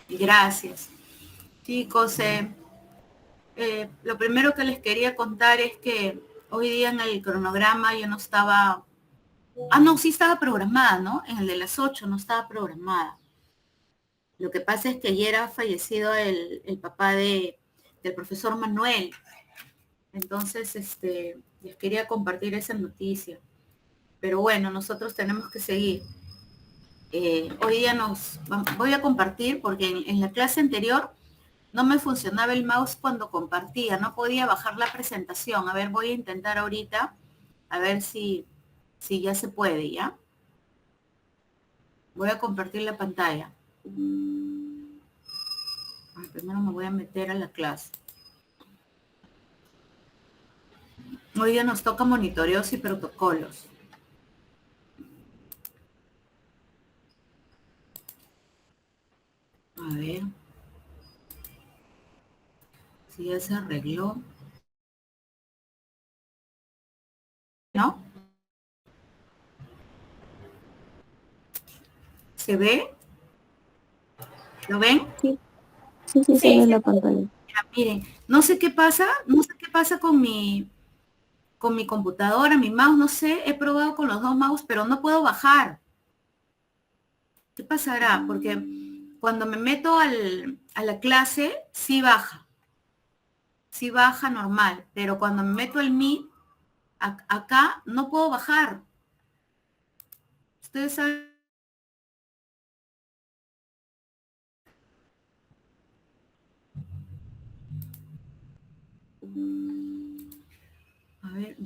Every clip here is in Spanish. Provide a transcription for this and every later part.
Gracias. Chicos, lo primero que les quería contar es que hoy día en el cronograma yo no estaba... Ah, no, sí estaba programada, ¿no? En el de las 8 no estaba programada. Lo que pasa es que ayer ha fallecido el papá del profesor Manuel. Entonces, les quería compartir esa noticia. Pero bueno, nosotros tenemos que seguir. Hoy día voy a compartir porque en la clase anterior no me funcionaba el mouse cuando compartía, no podía bajar la presentación. A ver, voy a intentar ahorita, a ver si ya se puede, ¿ya? Voy a compartir la pantalla. Primero me voy a meter a la clase. Hoy día nos toca monitoreos y protocolos. A ver. Si ya se arregló. ¿No? ¿Se ve? ¿Lo ven? Sí, sí se ve la pantalla. Ya, miren, no sé qué pasa con mi computadora, mi mouse, no sé, he probado con los dos mouse, pero no puedo bajar. ¿Qué pasará? Porque cuando me meto a la clase, sí baja normal, pero cuando me meto al Meet, acá no puedo bajar. Ustedes saben. A ver,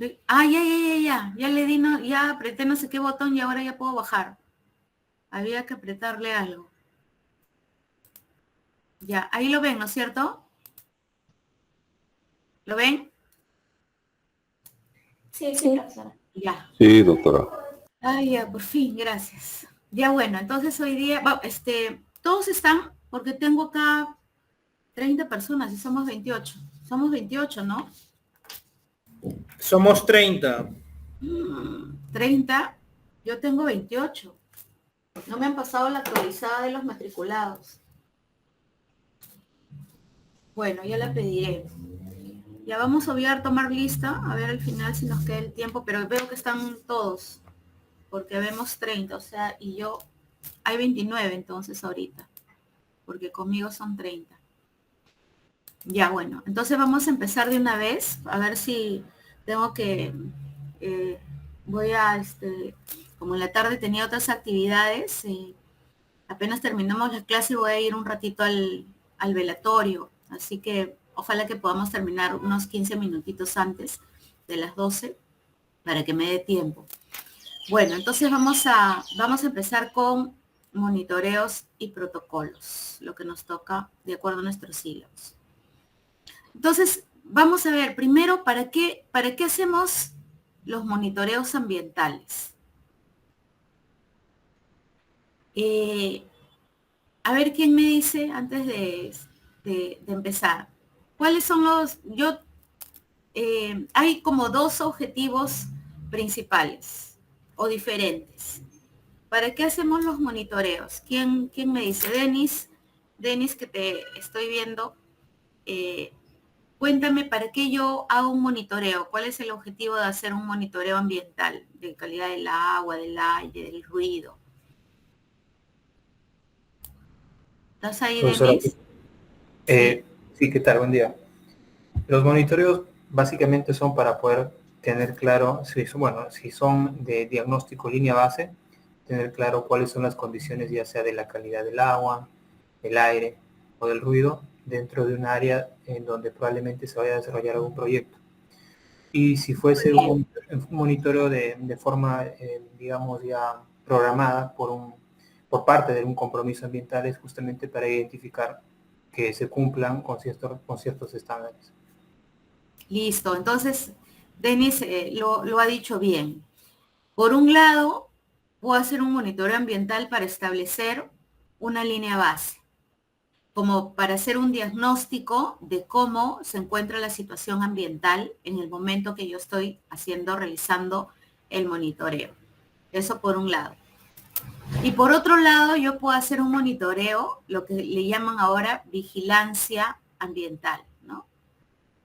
ya le di, no, ya apreté no sé qué botón y ahora ya puedo bajar. Había que apretarle algo. Ya, ahí lo ven, ¿no es cierto? ¿Lo ven? Sí, Profesora. Ya. Sí, doctora. Ay, ya, por fin, gracias. Ya bueno, entonces hoy día, todos están, porque tengo acá 30 personas y somos 28. Somos 28, ¿no? Somos 30. 30, yo tengo 28. No me han pasado la actualizada de los matriculados. Bueno, ya la pediré. Ya vamos a obviar tomar lista, a ver al final si nos queda el tiempo, pero veo que están todos, porque vemos 30, o sea, y yo, hay 29 entonces ahorita, porque conmigo son 30. Ya, bueno, entonces vamos a empezar de una vez, a ver si tengo que, voy a, como en la tarde tenía otras actividades, apenas terminamos la clase voy a ir un ratito al velatorio, así que ojalá que podamos terminar unos 15 minutitos antes de las 12 para que me dé tiempo. Bueno, entonces vamos a empezar con monitoreos y protocolos, lo que nos toca de acuerdo a nuestros sílabos. Entonces, vamos a ver, primero, ¿para qué hacemos los monitoreos ambientales? A ver quién me dice antes de empezar. ¿Cuáles son hay como dos objetivos principales o diferentes. ¿Para qué hacemos los monitoreos? ¿Quién me dice? Denis, que te estoy viendo. Cuéntame, ¿para qué yo hago un monitoreo? ¿Cuál es el objetivo de hacer un monitoreo ambiental? De calidad del agua, del aire, del ruido. ¿Estás ahí, Profesora, Denis? Sí. sí, ¿qué tal? Buen día. Los monitoreos básicamente son para poder tener claro, si son de diagnóstico línea base, tener claro cuáles son las condiciones ya sea de la calidad del agua, del aire o del ruido dentro de un área en donde probablemente se vaya a desarrollar algún proyecto. Y si fuese un monitoreo de forma, digamos, ya programada por parte de un compromiso ambiental, es justamente para identificar que se cumplan con ciertos estándares. Listo, entonces Denis lo ha dicho bien. Por un lado, puedo hacer un monitoreo ambiental para establecer una línea base, como para hacer un diagnóstico de cómo se encuentra la situación ambiental en el momento que yo estoy realizando el monitoreo. Eso por un lado. Y por otro lado, yo puedo hacer un monitoreo, lo que le llaman ahora vigilancia ambiental, ¿no?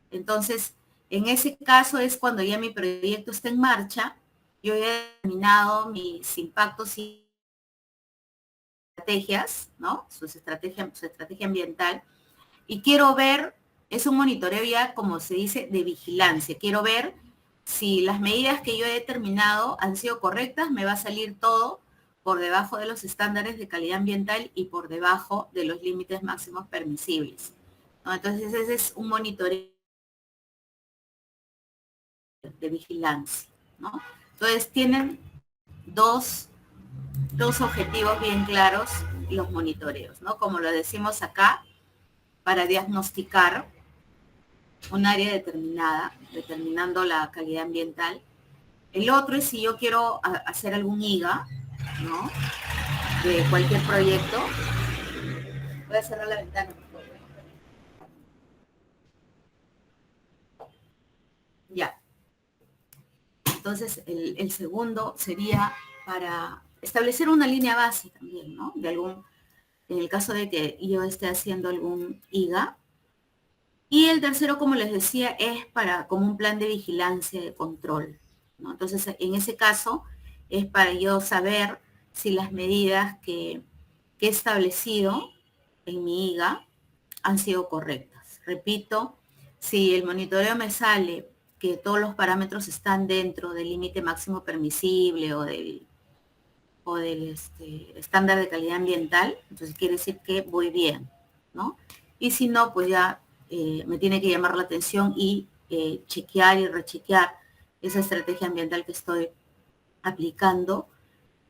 Entonces, en ese caso es cuando ya mi proyecto está en marcha, yo ya he determinado mis impactos y estrategias, ¿no? Su estrategia ambiental, y quiero ver, es un monitoreo ya, como se dice, de vigilancia. Quiero ver si las medidas que yo he determinado han sido correctas, me va a salir todo por debajo de los estándares de calidad ambiental y por debajo de los límites máximos permisibles, ¿no? Entonces ese es un monitoreo de vigilancia, ¿no? Entonces tienen dos objetivos bien claros los monitoreos, ¿no? Como lo decimos acá, para diagnosticar un área determinada, determinando la calidad ambiental. El otro es si yo quiero hacer algún IGA, ¿no? De cualquier proyecto. Voy a cerrar la ventana, por favor. Ya. Entonces, el segundo sería para establecer una línea base también, ¿no? De algún, en el caso de que yo esté haciendo algún IGA. Y el tercero, como les decía, es para como un plan de vigilancia, de control, ¿no? Entonces, en ese caso, es para yo saber si las medidas que he establecido en mi IGA han sido correctas. Repito, si el monitoreo me sale que todos los parámetros están dentro del límite máximo permisible o del estándar de calidad ambiental, entonces quiere decir que voy bien, ¿no? Y si no, pues ya me tiene que llamar la atención y chequear y rechequear esa estrategia ambiental que estoy aplicando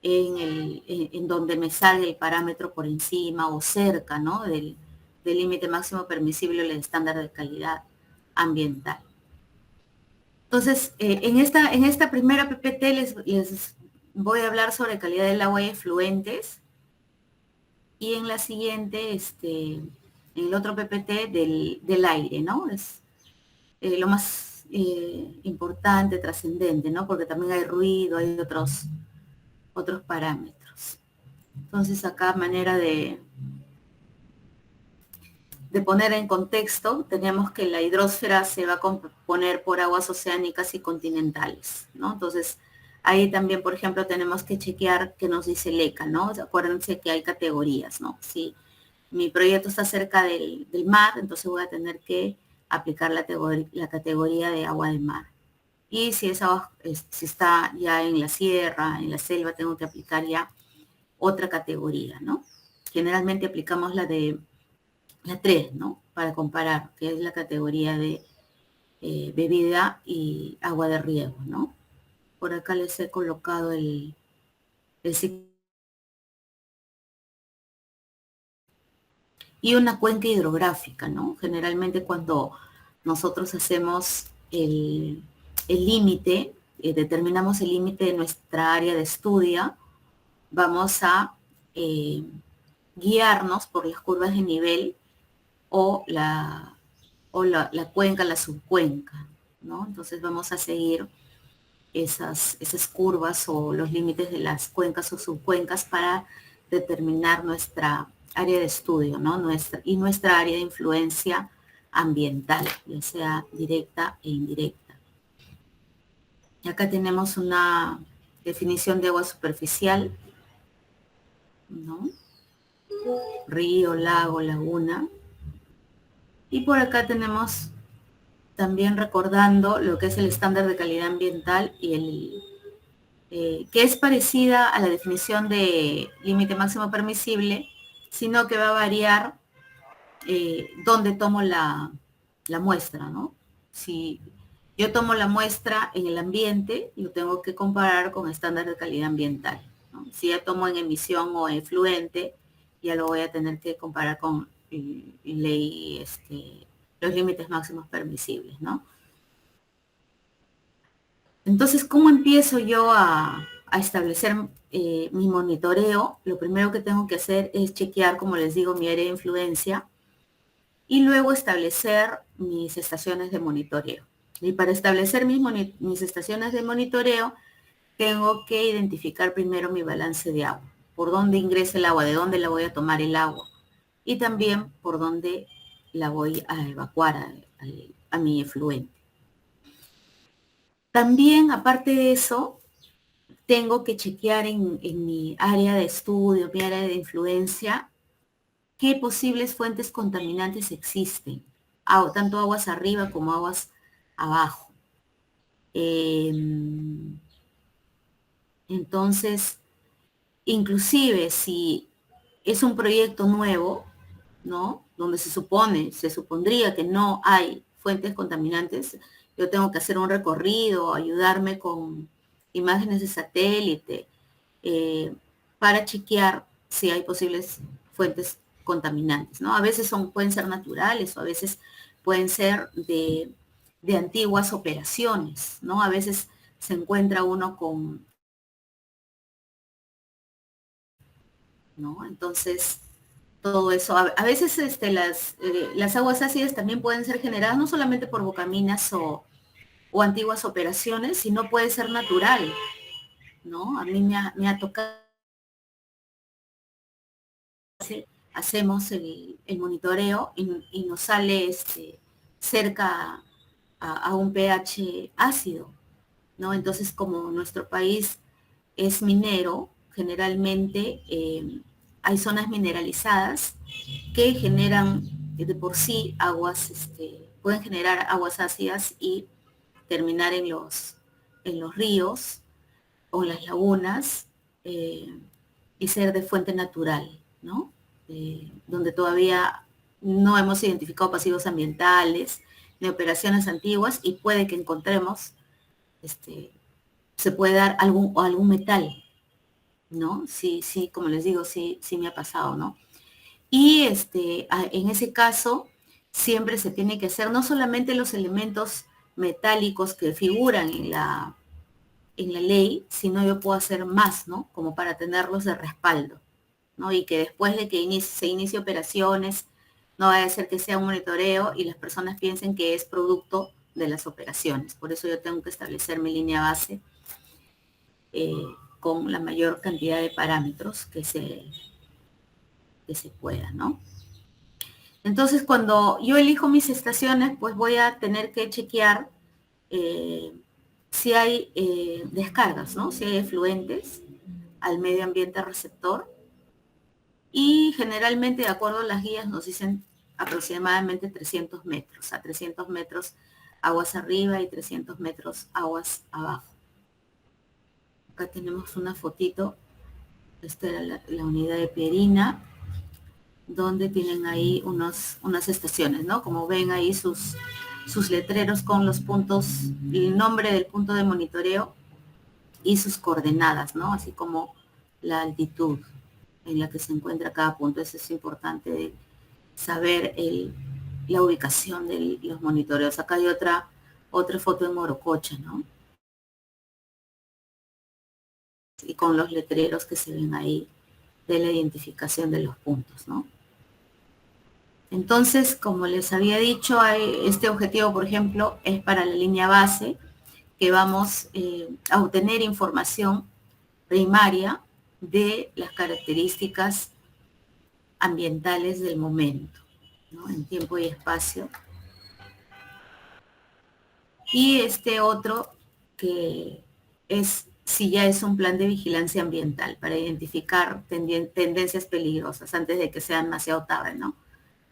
en donde me sale el parámetro por encima o cerca, ¿no? Del límite máximo permisible o el estándar de calidad ambiental. Entonces, en esta primera PPT les voy a hablar sobre calidad del agua y efluentes, y en la siguiente, en el otro PPT del aire, ¿no? Es lo más importante, trascendente, ¿no? Porque también hay ruido, hay otros parámetros. Entonces acá manera de poner en contexto, tenemos que la hidrosfera se va a componer por aguas oceánicas y continentales, ¿no? Entonces, ahí también, por ejemplo, tenemos que chequear qué nos dice el ECA, ¿no? Acuérdense que hay categorías, ¿no? Si mi proyecto está cerca del mar, entonces voy a tener que aplicar la categoría de agua de mar. Y si si está ya en la sierra, en la selva, tengo que aplicar ya otra categoría, ¿no? Generalmente aplicamos la 3, ¿no? Para comparar, que es la categoría de bebida y agua de riego, ¿no? Por acá les he colocado el ciclo. Y una cuenca hidrográfica, ¿no? Generalmente cuando nosotros hacemos el límite, determinamos el límite de nuestra área de estudio, vamos a guiarnos por las curvas de nivel o la cuenca, la subcuenca, ¿no? Entonces vamos a seguir esas curvas o los límites de las cuencas o subcuencas para determinar nuestra área de estudio, ¿no? Nuestra área de influencia ambiental, ya sea directa e indirecta. Y acá tenemos una definición de agua superficial, ¿no? Río, lago, laguna. Y por acá tenemos también recordando lo que es el estándar de calidad ambiental y que es parecida a la definición de límite máximo permisible, sino que va a variar dónde tomo la muestra, ¿no? Si yo tomo la muestra en el ambiente, lo tengo que comparar con estándar de calidad ambiental, ¿no? Si ya tomo en emisión o efluente, ya lo voy a tener que comparar con ley, los límites máximos permisibles, ¿no? Entonces, ¿cómo empiezo yo a establecer mi monitoreo? Lo primero que tengo que hacer es chequear, como les digo, mi área de influencia y luego establecer mis estaciones de monitoreo. Y para establecer mis estaciones de monitoreo, tengo que identificar primero mi balance de agua, por dónde ingresa el agua, de dónde la voy a tomar el agua, y también por dónde la voy a evacuar a mi efluente. También, aparte de eso, tengo que chequear en mi área de estudio, mi área de influencia, qué posibles fuentes contaminantes existen, tanto aguas arriba como aguas abajo. Entonces, inclusive si es un proyecto nuevo, ¿no? Donde se supondría que no hay fuentes contaminantes, yo tengo que hacer un recorrido, ayudarme con imágenes de satélite, para chequear si hay posibles fuentes contaminantes, ¿no? A veces pueden ser naturales o a veces pueden ser de antiguas operaciones, ¿no? A veces se encuentra uno con, ¿no? Entonces, todo eso. A veces las aguas ácidas también pueden ser generadas no solamente por bocaminas o antiguas operaciones, sino puede ser natural, ¿no? A mí me ha tocado, hacemos el monitoreo y nos sale cerca a un pH ácido, ¿no? Entonces, como nuestro país es minero, generalmente hay zonas mineralizadas que generan de por sí aguas, pueden generar aguas ácidas y terminar en los ríos o en las lagunas, y ser de fuente natural, ¿no? Donde todavía no hemos identificado pasivos ambientales ni operaciones antiguas y puede que encontremos, se puede dar algún metal, ¿no? Sí, sí, como les digo, sí, sí me ha pasado, ¿no? Y en ese caso, siempre se tiene que hacer no solamente los elementos metálicos que figuran en la ley, sino yo puedo hacer más, ¿no? Como para tenerlos de respaldo, ¿no? Y que después de que se inicie operaciones, no vaya a ser que sea un monitoreo y las personas piensen que es producto de las operaciones. Por eso yo tengo que establecer mi línea base con la mayor cantidad de parámetros que se pueda, ¿no? Entonces, cuando yo elijo mis estaciones, pues voy a tener que chequear si hay descargas, ¿no? Si hay efluentes al medio ambiente receptor. Y generalmente, de acuerdo a las guías, nos dicen aproximadamente 300 metros. A 300 metros aguas arriba y 300 metros aguas abajo. Acá tenemos una fotito. Esta era la unidad de Pierina, donde tienen ahí unas estaciones, ¿no? Como ven ahí sus letreros con los puntos, el nombre del punto de monitoreo y sus coordenadas, ¿no? Así como la altitud en la que se encuentra cada punto. Eso es importante de saber la ubicación de los monitoreos. Acá hay otra foto en Morococha, ¿no? Y con los letreros que se ven ahí de la identificación de los puntos, ¿no? Entonces, como les había dicho, este objetivo, por ejemplo, es para la línea base, que vamos a obtener información primaria de las características ambientales del momento, ¿no? En tiempo y espacio. Y este otro que es si ya es un plan de vigilancia ambiental para identificar tendencias peligrosas antes de que sean demasiado tarde, ¿no?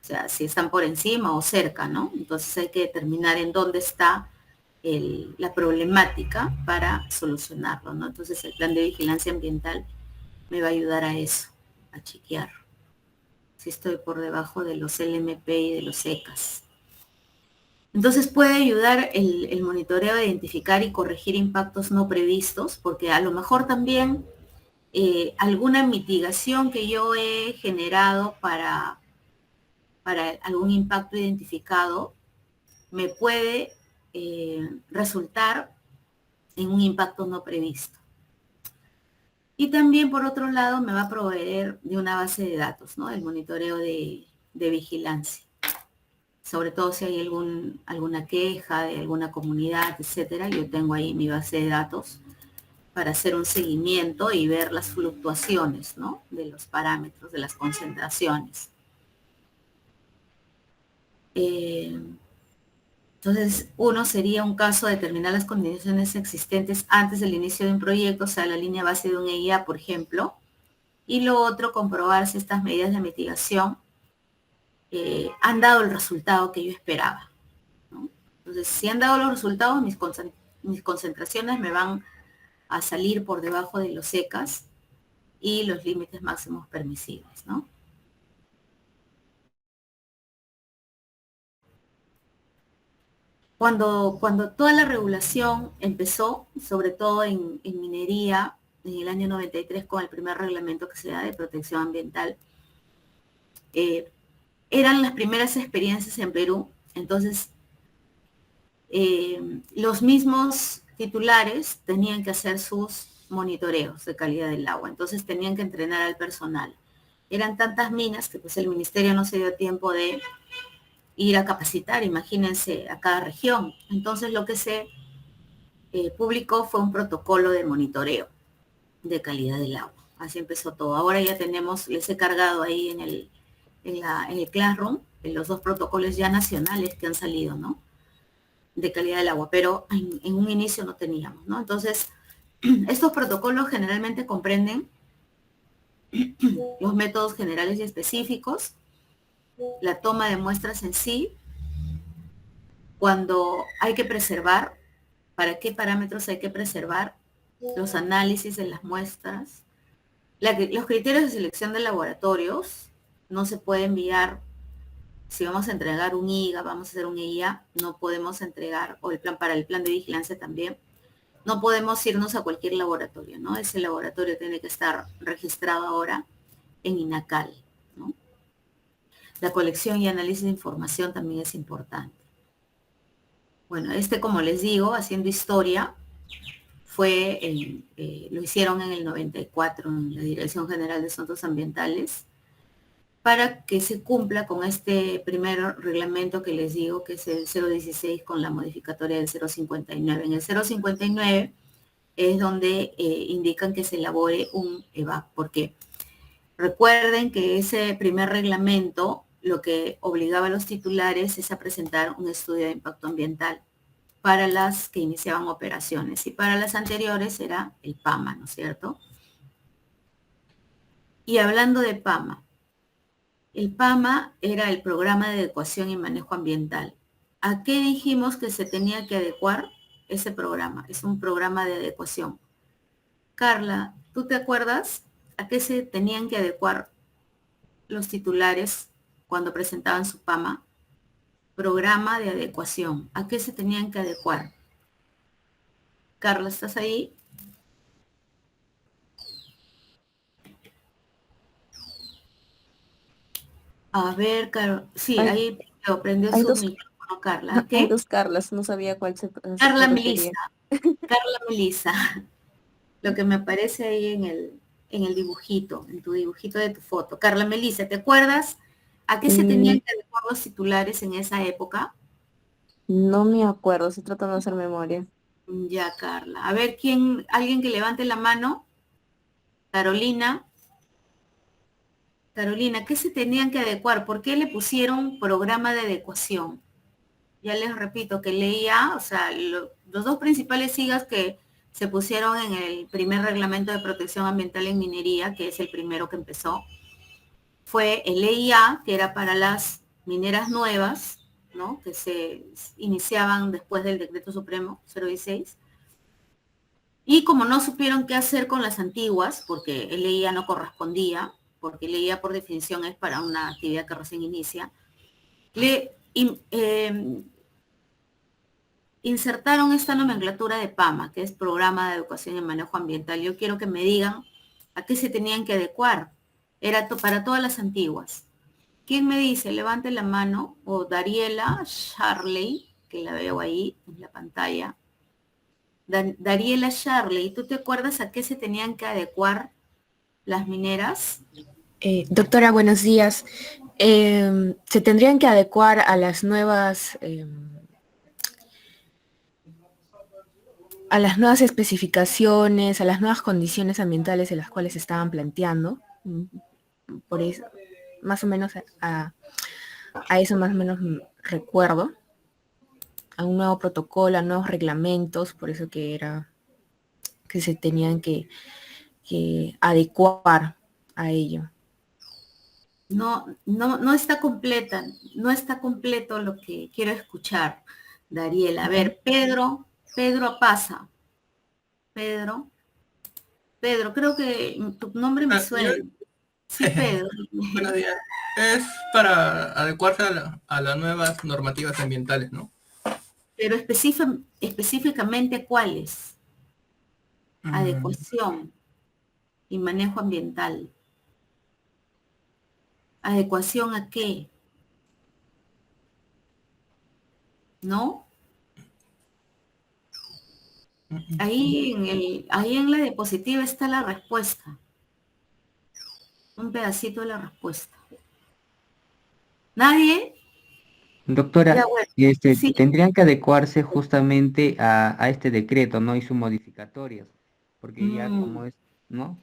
O sea, si están por encima o cerca, ¿no? Entonces hay que determinar en dónde está la problemática para solucionarlo, ¿no? Entonces el plan de vigilancia ambiental me va a ayudar a eso, a chequear si estoy por debajo de los LMP y de los ECAS. Entonces puede ayudar el monitoreo a identificar y corregir impactos no previstos, porque a lo mejor también alguna mitigación que yo he generado para algún impacto identificado me puede resultar en un impacto no previsto. Y también, por otro lado, me va a proveer de una base de datos, ¿no? El monitoreo de vigilancia. Sobre todo si hay alguna queja de alguna comunidad, etcétera. Yo tengo ahí mi base de datos para hacer un seguimiento y ver las fluctuaciones, ¿no?, de los parámetros, de las concentraciones. Entonces, uno sería un caso de determinar las condiciones existentes antes del inicio de un proyecto, o sea, la línea base de un EIA, por ejemplo, y lo otro, comprobar si estas medidas de mitigación han dado el resultado que yo esperaba, ¿no? Entonces, si han dado los resultados, mis concentraciones me van a salir por debajo de los secas y los límites máximos permisibles, ¿no? Cuando toda la regulación empezó, sobre todo en minería, en el año 93 con el primer reglamento que se da de protección ambiental, eran las primeras experiencias en Perú. Entonces, los mismos titulares tenían que hacer sus monitoreos de calidad del agua, entonces tenían que entrenar al personal. Eran tantas minas que pues el ministerio no se dio tiempo de ir a capacitar, imagínense, a cada región. Entonces lo que se publicó fue un protocolo de monitoreo de calidad del agua. Así empezó todo. Ahora ya tenemos, les he cargado ahí en el Classroom, en los 2 protocolos ya nacionales que han salido, ¿no?, de calidad del agua, pero en un inicio no teníamos, ¿no? Entonces, estos protocolos generalmente comprenden los métodos generales y específicos, la toma de muestras en sí, cuando hay que preservar, para qué parámetros hay que preservar, los análisis de las muestras, los criterios de selección de laboratorios. No se puede enviar, si vamos a entregar un IGA, vamos a hacer un EIA, no podemos entregar, o el plan para el plan de vigilancia también, no podemos irnos a cualquier laboratorio, ¿no? Ese laboratorio tiene que estar registrado ahora en INACAL, ¿no? La colección y análisis de información también es importante. Bueno, como les digo, haciendo historia, lo hicieron en el 94 en la Dirección General de Asuntos Ambientales, para que se cumpla con este primer reglamento que les digo, que es el 016 con la modificatoria del 059. En el 059 es donde indican que se elabore un EVAP, porque recuerden que ese primer reglamento lo que obligaba a los titulares es a presentar un estudio de impacto ambiental para las que iniciaban operaciones, y para las anteriores era el PAMA, ¿no es cierto? Y hablando de PAMA, el PAMA era el Programa de Adecuación y Manejo Ambiental. ¿A qué dijimos que se tenía que adecuar ese programa? Es un programa de adecuación. Carla, ¿tú te acuerdas a qué se tenían que adecuar los titulares cuando presentaban su PAMA? Programa de adecuación. ¿A qué se tenían que adecuar? Carla, ¿estás ahí? A ver, sí, Hay, ahí prendió hay su dos, micrófono, Carla. hay ¿Qué? 2 Carlas, no sabía cuál se Carla refería. Melisa. Carla Melisa. Lo que me aparece ahí en el dibujito, en tu dibujito de tu foto. Carla Melisa, ¿te acuerdas a qué se tenían Mm, que adecuar los titulares en esa época? no me acuerdo, estoy tratando de hacer memoria. Ya, Carla. A ver, alguien que levante la mano. Carolina. Carolina, ¿qué se tenían que adecuar? ¿Por qué le pusieron programa de adecuación? Ya les repito que leía, o sea, los 2 principales sigas que se pusieron en el primer reglamento de protección ambiental en minería, que es el primero que empezó, fue el EIA, que era para las mineras nuevas, ¿no?, que se iniciaban después del Decreto Supremo 016. Y como no supieron qué hacer con las antiguas, porque el EIA no correspondía, porque el EIA por definición es para una actividad que recién inicia, insertaron esta nomenclatura de PAMA, que es Programa de Educación y Manejo Ambiental. Yo quiero que me digan a qué se tenían que adecuar. Era para todas las antiguas. ¿Quién me dice? Levante la mano. O Dariela Charley, que la veo ahí en la pantalla. Dariela Charley, ¿tú te acuerdas a qué se tenían que adecuar las mineras? Doctora, buenos días. Se tendrían que adecuar a las nuevas a las nuevas especificaciones, a las nuevas condiciones ambientales en las cuales se estaban planteando. Por eso, más o menos a eso más o menos recuerdo, a un nuevo protocolo, a nuevos reglamentos, por eso que se tenían que adecuar a ello. No está completa, no está completo lo que quiero escuchar, Dariela. A ver, Pedro pasa. Pedro, creo que tu nombre me suena. Sí, Pedro. Buenos días. Es para adecuarse a las nuevas normativas ambientales, ¿no? Pero específicamente, ¿cuáles? Adecuación y manejo ambiental. ¿Adecuación a qué? ¿No? Ahí en la diapositiva está la respuesta. Un pedacito de la respuesta. ¿Nadie? Doctora, Ya, bueno, sí. tendrían que adecuarse justamente a este decreto, ¿no? Y sus modificatorias, porque ya como es, ¿no?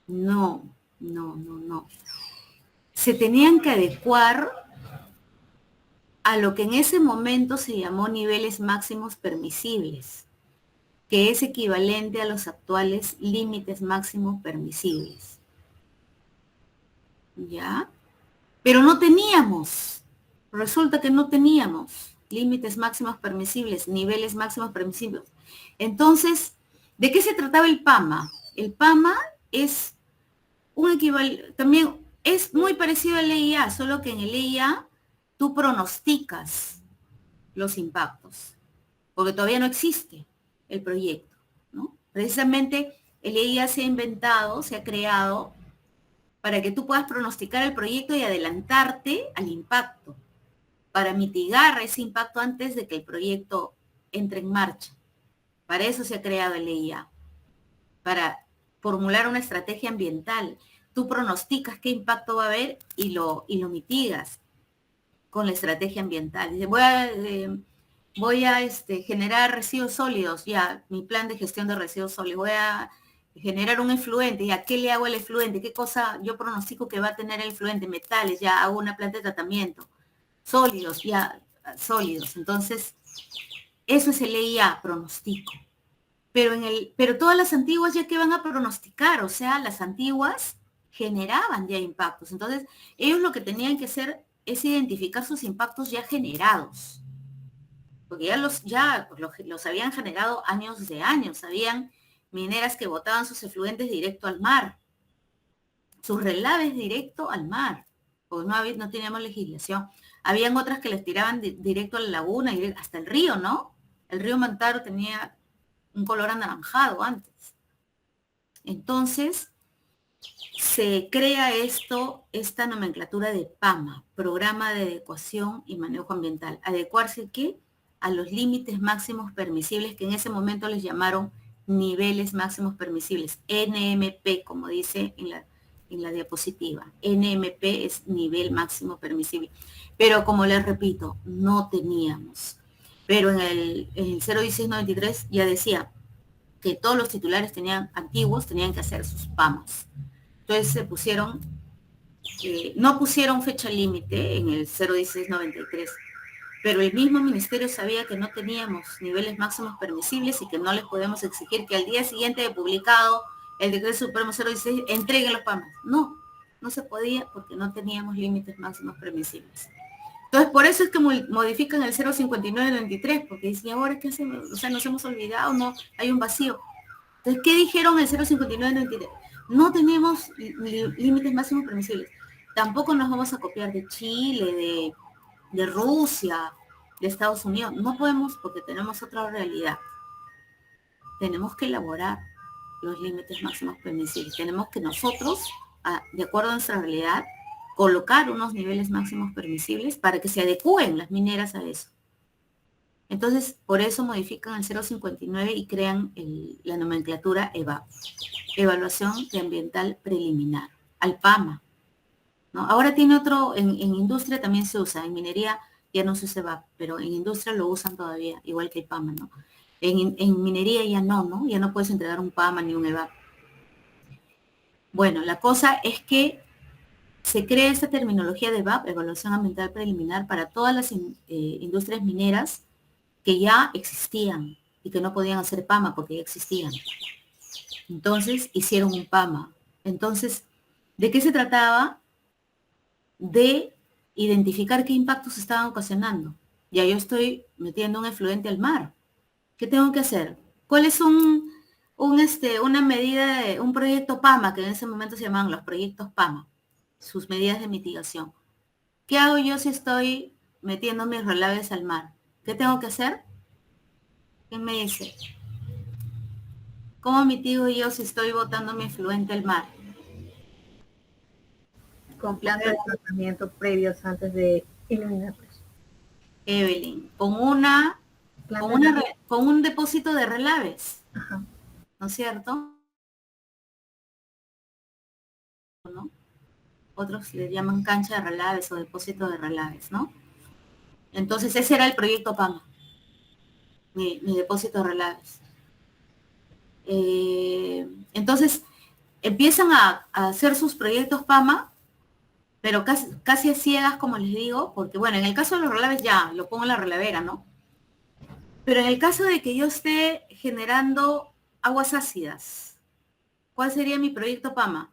No. Se tenían que adecuar a lo que en ese momento se llamó niveles máximos permisibles, que es equivalente a los actuales límites máximos permisibles. ¿Ya? Pero no teníamos. Resulta que no teníamos límites máximos permisibles, niveles máximos permisibles. Entonces, ¿de qué se trataba el PAMA? El PAMA es un equivalente, también es muy parecido al EIA, solo que en el EIA tú pronosticas los impactos, porque todavía no existe el proyecto, ¿no? Precisamente el EIA se ha inventado, se ha creado para que tú puedas pronosticar el proyecto y adelantarte al impacto, para mitigar ese impacto antes de que el proyecto entre en marcha. Para eso se ha creado el EIA, para formular una estrategia ambiental. Tú pronosticas qué impacto va a haber y lo mitigas con la estrategia ambiental. Dice, voy a generar residuos sólidos, ya, mi plan de gestión de residuos sólidos. Voy a generar un efluente, ya, ¿qué le hago al efluente? ¿Qué cosa yo pronostico que va a tener el efluente? Metales, ya, hago una planta de tratamiento. Sólidos, ya, sólidos. Entonces, eso es el EIA, pronostico. Pero todas las antiguas ya que van a pronosticar, o sea, las antiguas generaban ya impactos. Entonces, ellos lo que tenían que hacer es identificar sus impactos ya generados. Porque ya los habían generado años de años. Habían mineras que botaban sus efluentes directo al mar. Sus relaves directo al mar. Porque no teníamos legislación. Habían otras que les tiraban directo a la laguna y hasta el río, ¿no? El río Mantaro tenía un color anaranjado antes. Entonces, se crea esta nomenclatura de PAMA, Programa de Adecuación y Manejo Ambiental. ¿Adecuarse qué? A los límites máximos permisibles, que en ese momento les llamaron niveles máximos permisibles, NMP, como dice en la diapositiva. NMP es nivel máximo permisible. Pero como les repito, no teníamos. Pero en el 01693 ya decía que todos los titulares antiguos tenían que hacer sus PAMAs. Entonces no pusieron fecha límite en el 01693, pero el mismo ministerio sabía que no teníamos niveles máximos permisibles y que no les podemos exigir que al día siguiente de publicado el decreto supremo 016 entreguen los PAMAs. No se podía porque no teníamos límites máximos permisibles. Entonces, por eso es que modifican el 059-93, porque dicen, ¿ahora qué hacemos? O sea, nos hemos olvidado, no, hay un vacío. Entonces, ¿qué dijeron el 059-93? No tenemos límites máximos permisibles. Tampoco nos vamos a copiar de Chile, de Rusia, de Estados Unidos. No podemos porque tenemos otra realidad. Tenemos que elaborar los límites máximos permisibles. Tenemos que nosotros, de acuerdo a nuestra realidad, colocar unos niveles máximos permisibles para que se adecúen las mineras a eso. Entonces, por eso modifican el 059 y crean la nomenclatura EVA, Evaluación de Ambiental Preliminar, al PAMA, ¿no? Ahora tiene otro, en industria también se usa, en minería ya no se usa EVAP, pero en industria lo usan todavía, igual que el PAMA, ¿no? En minería ya no, ¿no? Ya no puedes entregar un PAMA ni un EVAP. Bueno, la cosa es que se crea esta terminología de EVAP, Evaluación Ambiental Preliminar, para todas las industrias mineras que ya existían y que no podían hacer PAMA porque ya existían. Entonces hicieron un PAMA. Entonces, ¿de qué se trataba? De identificar qué impactos estaban ocasionando. Ya yo estoy metiendo un efluente al mar. ¿Qué tengo que hacer? ¿Cuál es una medida, un proyecto PAMA, que en ese momento se llamaban los proyectos PAMA, sus medidas de mitigación? ¿Qué hago yo si estoy metiendo mis relaves al mar? ¿Qué tengo que hacer? ¿Quién me dice? ¿Cómo mitigo yo si estoy botando mi efluente al mar? Con plantas de tratamiento previos antes de iluminarlos. Evelyn, con un depósito de relaves, Ajá. ¿no es cierto? ¿No? Otros le llaman cancha de relaves o depósito de relaves, ¿no? Entonces ese era el proyecto PAMA, mi depósito de relaves. Entonces empiezan a hacer sus proyectos PAMA, pero casi a ciegas, como les digo, porque bueno, en el caso de los relaves ya lo pongo en la relavera, ¿no? Pero en el caso de que yo esté generando aguas ácidas, ¿cuál sería mi proyecto PAMA?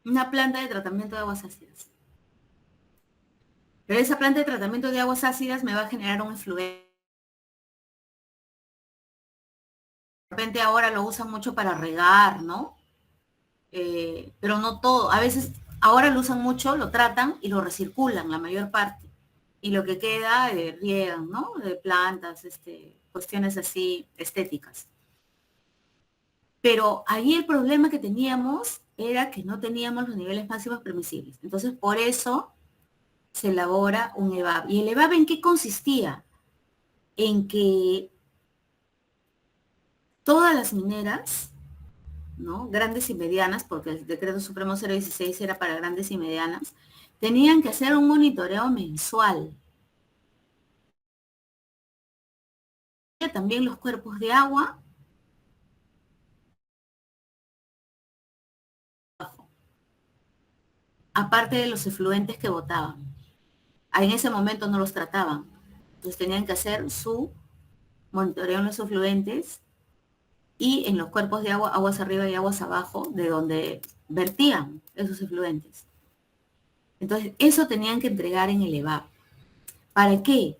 Una planta de tratamiento de aguas ácidas. Pero esa planta de tratamiento de aguas ácidas me va a generar un efluente. De repente ahora lo usan mucho para regar, ¿no? Pero no todo. A veces ahora lo usan mucho, lo tratan y lo recirculan la mayor parte. Y lo que queda riegan, ¿no? De plantas, cuestiones así estéticas. Pero ahí el problema que teníamos era que no teníamos los niveles máximos permisibles. Entonces, por eso se elabora un EVAP. ¿Y el EVAP en qué consistía? En que todas las mineras, ¿no? Grandes y medianas, porque el Decreto Supremo 016 era para grandes y medianas, tenían que hacer un monitoreo mensual. También los cuerpos de agua, aparte de los efluentes que botaban. En ese momento no los trataban. Entonces tenían que hacer su monitoreo en los efluentes y en los cuerpos de agua, aguas arriba y aguas abajo, de donde vertían esos efluentes. Entonces, eso tenían que entregar en el EVAP. ¿Para qué?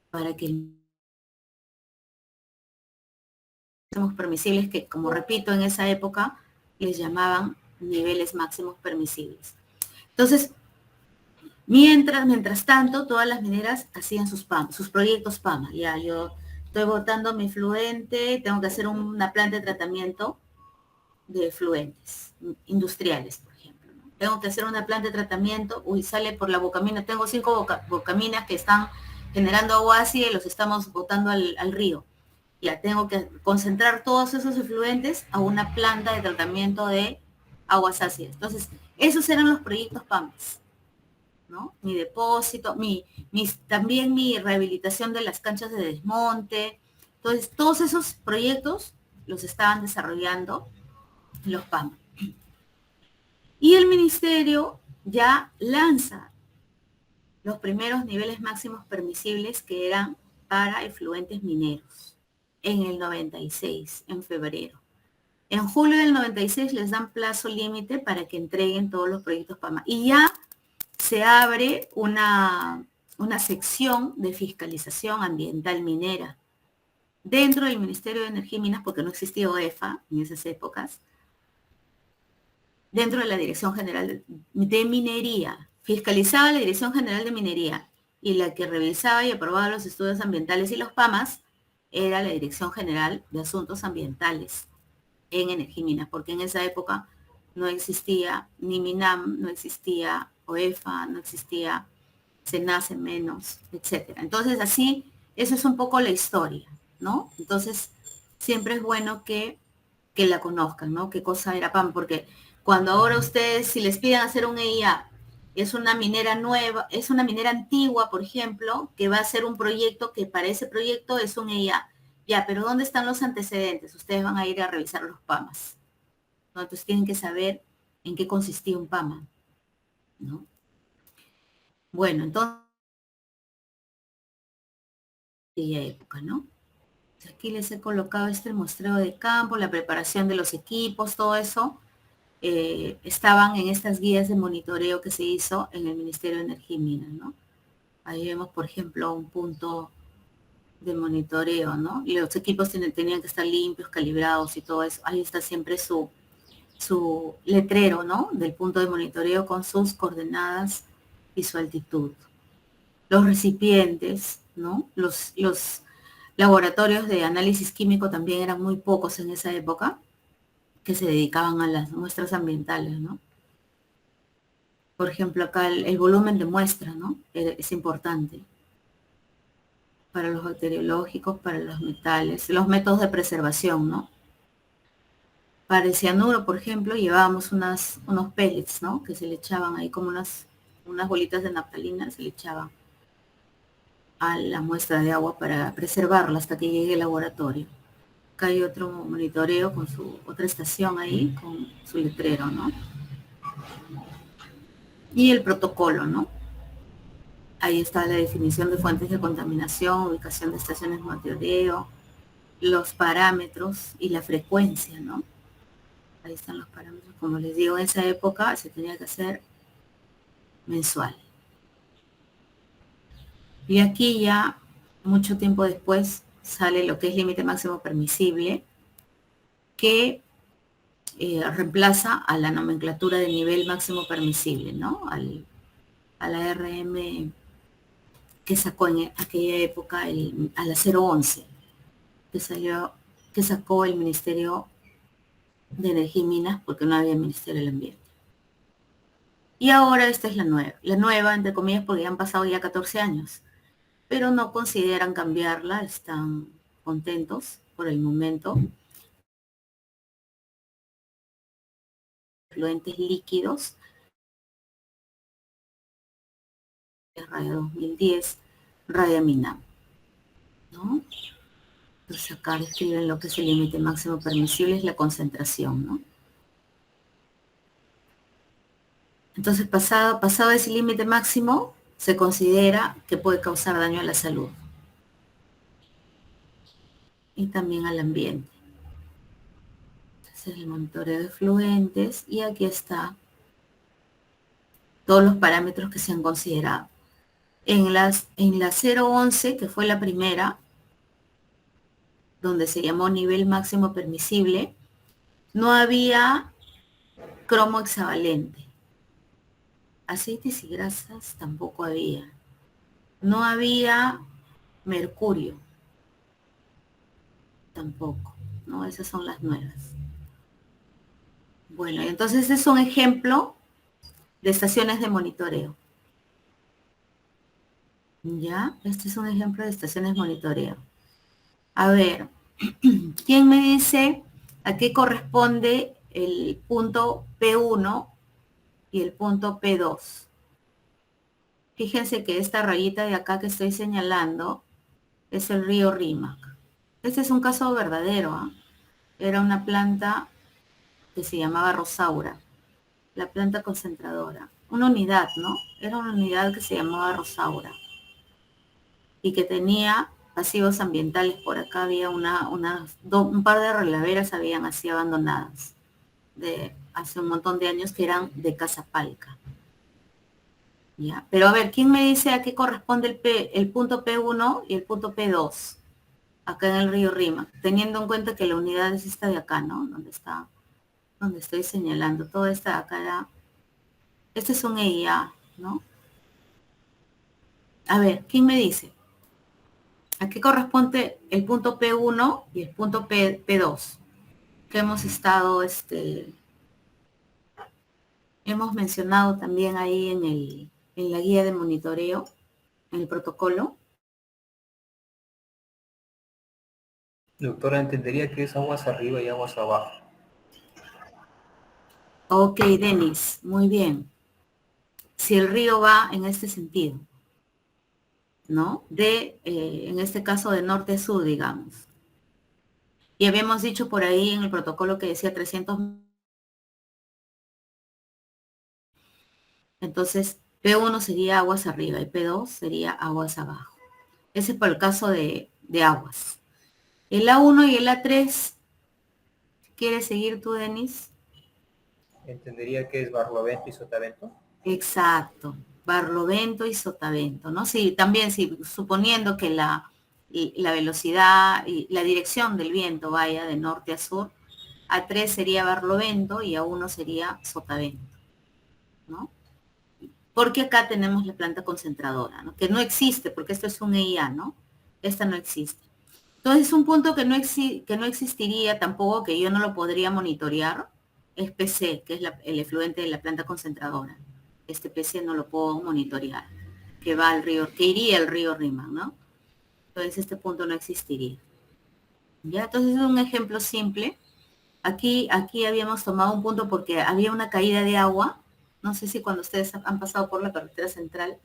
Para que los permisibles, que como repito, en esa época les llamaban niveles máximos permisibles. Entonces, mientras tanto, todas las mineras hacían sus PAMA, sus proyectos PAMA. Ya, yo estoy botando mi efluente, tengo que hacer una planta de tratamiento de efluentes industriales, por ejemplo, ¿no? Tengo que hacer una planta de tratamiento, sale por la bocamina, tengo 5 bocaminas que están generando agua ácida y los estamos botando al río. Ya tengo que concentrar todos esos efluentes a una planta de tratamiento de aguas ácidas. Entonces, esos eran los proyectos PAMAS, ¿no? Mi depósito, también mi rehabilitación de las canchas de desmonte. Entonces, todos esos proyectos los estaban desarrollando los PAMA. Y el ministerio ya lanza los primeros niveles máximos permisibles que eran para efluentes mineros en el 96, en febrero. En julio del 96 les dan plazo límite para que entreguen todos los proyectos PAMA. Y ya se abre una sección de fiscalización ambiental minera dentro del Ministerio de Energía y Minas, porque no existía OEFA en esas épocas, dentro de la Dirección General de Minería. Fiscalizaba la Dirección General de Minería y la que revisaba y aprobaba los estudios ambientales y los PAMAS era la Dirección General de Asuntos Ambientales en Energía y Minas, porque en esa época no existía ni MINAM, no existía OEFA, no existía SENACE menos, etcétera. Entonces así, eso es un poco la historia, ¿no? Entonces siempre es bueno que la conozcan, ¿no? Qué cosa era PAM, porque cuando ahora ustedes, si les piden hacer un EIA, es una minera nueva, es una minera antigua, por ejemplo, que va a hacer un proyecto que para ese proyecto es un EIA. Ya, pero ¿dónde están los antecedentes? Ustedes van a ir a revisar los PAMAs, ¿no? Entonces tienen que saber en qué consistía un PAMA, ¿no? Bueno, entonces, aquella época, ¿no? Aquí les he colocado este muestreo de campo, la preparación de los equipos, todo eso. Estaban en estas guías de monitoreo que se hizo en el Ministerio de Energía y Minas, ¿no? Ahí vemos, por ejemplo, un punto de monitoreo, ¿no? Y los equipos tenían que estar limpios, calibrados y todo eso. Ahí está siempre su letrero, ¿no? Del punto de monitoreo con sus coordenadas y su altitud. Los recipientes, ¿no? Los laboratorios de análisis químico también eran muy pocos en esa época, que se dedicaban a las muestras ambientales, ¿no? Por ejemplo, acá el volumen de muestra, ¿no? Es importante para los bacteriológicos, para los metales, los métodos de preservación, ¿no? Para el cianuro, por ejemplo, llevábamos unos pellets, ¿no? Que se le echaban ahí como unas bolitas de naftalina, se le echaban a la muestra de agua para preservarla hasta que llegue el laboratorio. Acá hay otro monitoreo con su otra estación ahí, con su letrero, ¿no? Y el protocolo, ¿no? Ahí está la definición de fuentes de contaminación, ubicación de estaciones de monitoreo, los parámetros y la frecuencia, ¿no? Ahí están los parámetros. Como les digo, en esa época se tenía que hacer mensual. Y aquí ya, mucho tiempo después, sale lo que es límite máximo permisible, que reemplaza a la nomenclatura de nivel máximo permisible, ¿no? A la RM que sacó en aquella época, a la 011, que sacó el Ministerio de Energía y Minas, porque no había Ministerio del Ambiente. Y ahora esta es la nueva, entre comillas, porque ya han pasado ya 14 años, pero no consideran cambiarla, están contentos por el momento. Fluentes líquidos, RAE 2010, RAE MINAM, ¿no? Entonces acá describen lo que es el límite máximo permisible, es la concentración, ¿no? Entonces pasado ese límite máximo, se considera que puede causar daño a la salud y también al ambiente. Este es el monitoreo de fluentes y aquí está todos los parámetros que se han considerado. En la 011, que fue la primera, donde se llamó nivel máximo permisible, no había cromo hexavalente. Aceites y grasas tampoco había. No había mercurio. Tampoco, ¿no? Esas son las nuevas. Bueno, entonces este es un ejemplo de estaciones de monitoreo. ¿Ya? Este es un ejemplo de estaciones de monitoreo. A ver, ¿quién me dice a qué corresponde el punto P1 y el punto P2? Fíjense que esta rayita de acá que estoy señalando es el río Rímac. Este es un caso verdadero, ¿eh? Era una planta que se llamaba Rosaura, la planta concentradora. Una unidad, ¿no? Era una unidad que se llamaba Rosaura y que tenía pasivos ambientales. Por acá había un par de relaveras habían así abandonadas de hace un montón de años que eran de Casa Palca. ¿Ya? Pero a ver, ¿quién me dice a qué corresponde el punto P1 y el punto P2? Acá en el río Rímac, teniendo en cuenta que la unidad es esta de acá, ¿no? Donde estoy señalando. Toda esta de acá era... Este es un EIA, ¿no? A ver, ¿quién me dice? ¿A qué corresponde el punto P1 y el punto P2? Que hemos estado, hemos mencionado también ahí en la guía de monitoreo, en el protocolo. Doctora, entendería que es aguas arriba y aguas abajo. Ok, Denis, muy bien. si el río va en este sentido, ¿no? En este caso, de norte a sur, digamos. Y habíamos dicho por ahí en el protocolo que decía 300. Entonces, P1 sería aguas arriba y P2 sería aguas abajo. Ese es por el caso de aguas. El A1 y el A3, ¿quieres seguir tú, Denis? Entendería que es barlovento y sotavento. Exacto, barlovento y sotavento, ¿no? Sí, también, sí, suponiendo que la velocidad y la dirección del viento vaya de norte a sur, A3 sería barlovento y A1 sería sotavento, ¿no? Porque acá tenemos la planta concentradora, ¿no? Que no existe, porque esto es un EIA, ¿no? Esta no existe. Entonces, un punto que no existiría tampoco, que yo no lo podría monitorear, es PC, que es el efluente de la planta concentradora. Este PC no lo puedo monitorear, que va al río, que iría al río Rímac, ¿no? Entonces, este punto no existiría. ¿Ya? Entonces, es un ejemplo simple. Aquí habíamos tomado un punto porque había una caída de agua. No sé si cuando ustedes han pasado por la carretera central,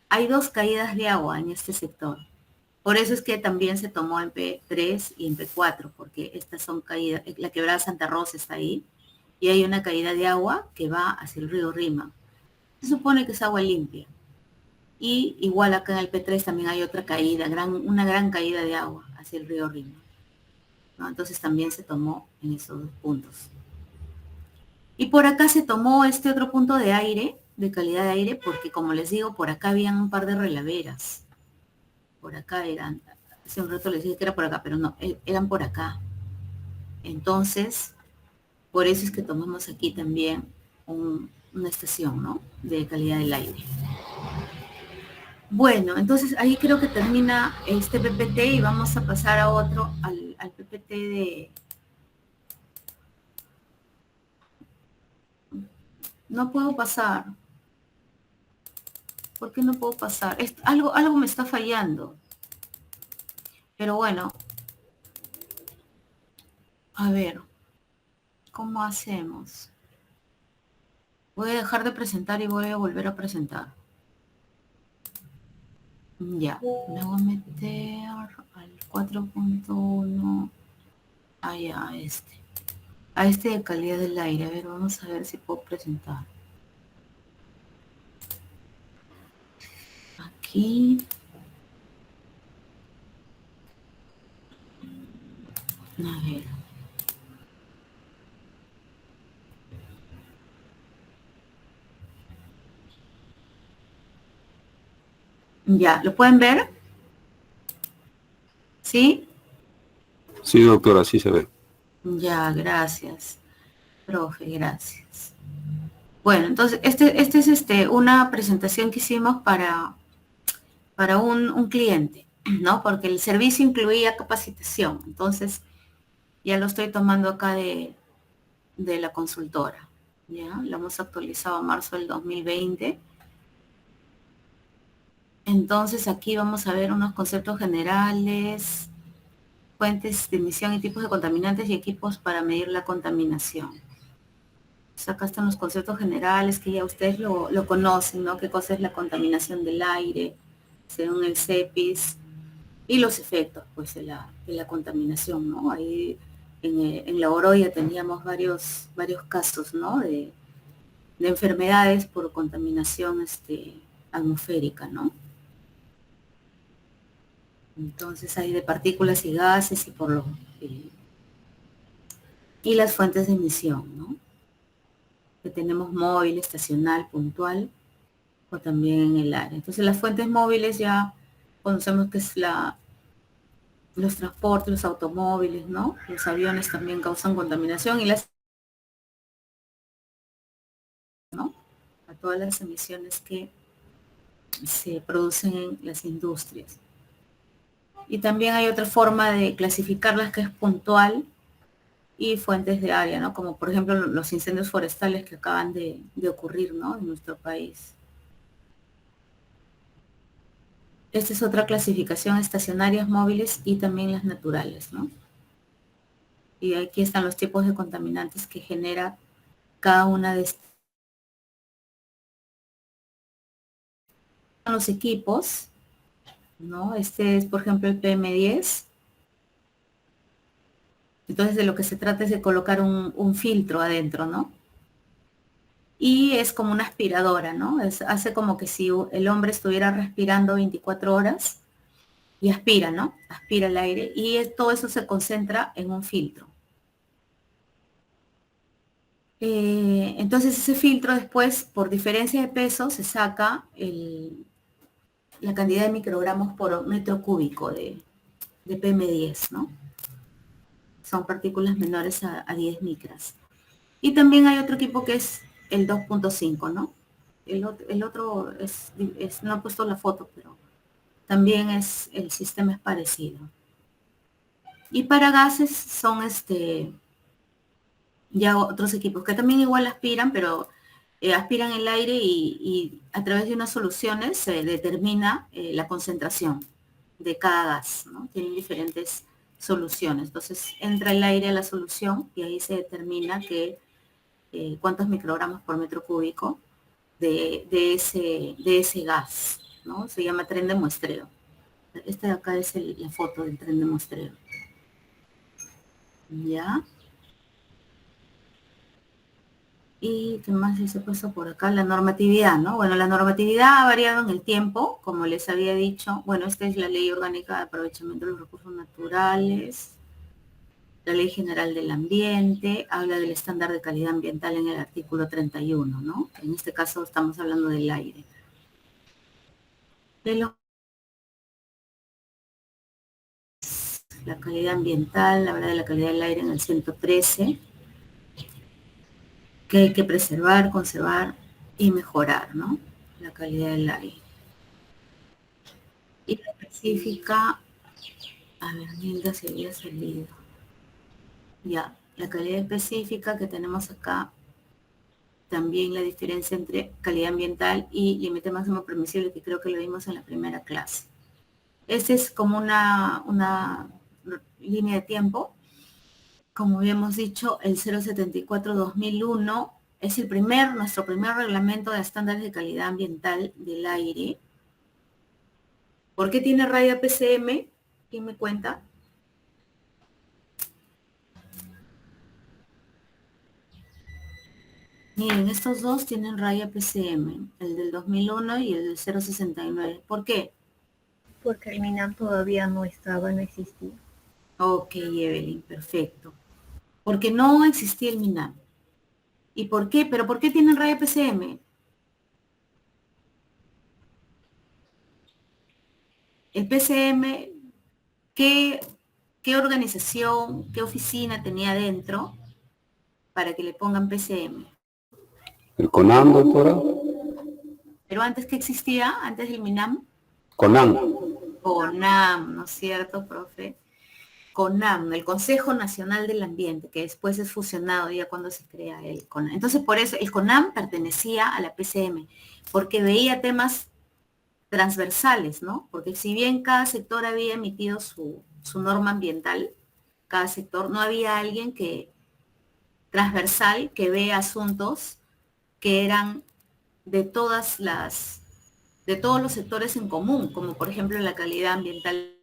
hay 2 caídas de agua en este sector. Por eso es que también se tomó en P3 y en P4, porque estas son caídas, la quebrada Santa Rosa está ahí, y hay una caída de agua que va hacia el río Rima. Se supone que es agua limpia. Y igual acá en el P3 también hay otra caída, una gran caída de agua hacia el río Rima, ¿no? Entonces también se tomó en esos 2 puntos. Y por acá se tomó este otro punto de aire, de calidad de aire, porque como les digo, por acá habían un par de relaveras. Por acá eran, hace un rato les dije que era por acá, pero no, eran por acá. Entonces, por eso es que tomamos aquí también una estación, ¿no? De calidad del aire. Bueno, entonces ahí creo que termina este PPT y vamos a pasar a otro, al PPT de... No puedo pasar. ¿Por qué no puedo pasar? Algo me está fallando. Pero bueno. A ver. ¿Cómo hacemos? Voy a dejar de presentar y voy a volver a presentar. Ya. Me voy a meter al 4.1. Allá, a este. A este de calidad del aire. A ver, vamos a ver si puedo presentar. Aquí. A ver. Ya, ¿lo pueden ver? ¿Sí? Sí, doctora, sí se ve. Ya, gracias. Profe, gracias. Bueno, entonces, este es una presentación que hicimos para un cliente, ¿no? Porque el servicio incluía capacitación. Entonces, ya lo estoy tomando acá de la consultora. ¿Ya? Lo hemos actualizado a marzo del 2020. Entonces, aquí vamos a ver unos conceptos generales, fuentes de emisión y tipos de contaminantes y equipos para medir la contaminación. Pues acá están los conceptos generales que ya ustedes lo conocen, ¿no? ¿Qué cosa es la contaminación del aire, según el CEPIS? Y los efectos, pues, de la contaminación, ¿no? Ahí en la Oroya teníamos varios casos, ¿no? De enfermedades por contaminación atmosférica, ¿no? Entonces hay de partículas y gases y las fuentes de emisión, ¿no? Que tenemos móvil, estacional, puntual, o también en el área. Entonces las fuentes móviles ya conocemos que es los transportes, los automóviles, ¿no? Los aviones también causan contaminación y ¿no? A todas las emisiones que se producen en las industrias. Y también hay otra forma de clasificarlas que es puntual y fuentes de área, ¿no? Como por ejemplo los incendios forestales que acaban de ocurrir, ¿no? En nuestro país. Esta es otra clasificación, estacionarias, móviles y también las naturales, ¿no? Y aquí están los tipos de contaminantes que genera cada una de estas los equipos, ¿no? Este es, por ejemplo, el PM10. Entonces, de lo que se trata es de colocar un filtro adentro, ¿no? Y es como una aspiradora, ¿no? Hace como que si el hombre estuviera respirando 24 horas y aspira, ¿no? Aspira el aire y todo eso se concentra en un filtro. Entonces ese filtro después, por diferencia de peso, se saca la cantidad de microgramos por metro cúbico de PM10, ¿no? Son partículas menores a 10 micras. Y también hay otro equipo que es el 2.5, ¿no? El otro no he puesto la foto, pero también el sistema es parecido. Y para gases son ya otros equipos que también igual aspiran, pero aspiran el aire y a través de unas soluciones se determina la concentración de cada gas, ¿no? Tienen diferentes soluciones. Entonces entra el aire a la solución y ahí se determina cuántos microgramos por metro cúbico de ese gas, ¿no? Se llama tren de muestreo. Esta de acá es la foto del tren de muestreo. ¿Ya? ¿Y qué más les he puesto por acá? La normatividad, ¿no? Bueno, la normatividad ha variado en el tiempo, como les había dicho. Bueno, esta es la Ley Orgánica de Aprovechamiento de los Recursos Naturales, la Ley General del Ambiente, habla del estándar de calidad ambiental en el artículo 31, ¿no? En este caso estamos hablando del aire. La calidad ambiental, habla de la calidad del aire en el 113, que hay que preservar, conservar y mejorar, ¿no? La calidad del aire. Y la específica, a ver, Nilda se había salido. Ya, la calidad específica que tenemos acá, también la diferencia entre calidad ambiental y límite máximo permisible, que creo que lo vimos en la primera clase. Este es como una línea de tiempo. Como habíamos dicho, el 074-2001 es nuestro primer reglamento de estándares de calidad ambiental del aire. ¿Por qué tiene raya PCM? ¿Quién me cuenta? Miren, estos dos tienen raya PCM, el del 2001 y el del 069. ¿Por qué? Porque el MINAM todavía no existía. Ok, Evelyn, perfecto. Porque no existía el MINAM. ¿Y por qué? ¿Pero por qué tienen raya PCM? El PCM, ¿qué organización, qué oficina tenía dentro para que le pongan PCM? ¿El CONAM, doctora? Pero antes, ¿qué existía? Antes del MINAM. CONAM. CONAM, ¿no es cierto, profe? CONAM, el Consejo Nacional del Ambiente, que después es fusionado ya cuando se crea el CONAM. Entonces, por eso, el CONAM pertenecía a la PCM, porque veía temas transversales, ¿no? Porque si bien cada sector había emitido su norma ambiental, cada sector, no había alguien transversal que vea asuntos que eran de todos los sectores en común, como por ejemplo la calidad ambiental.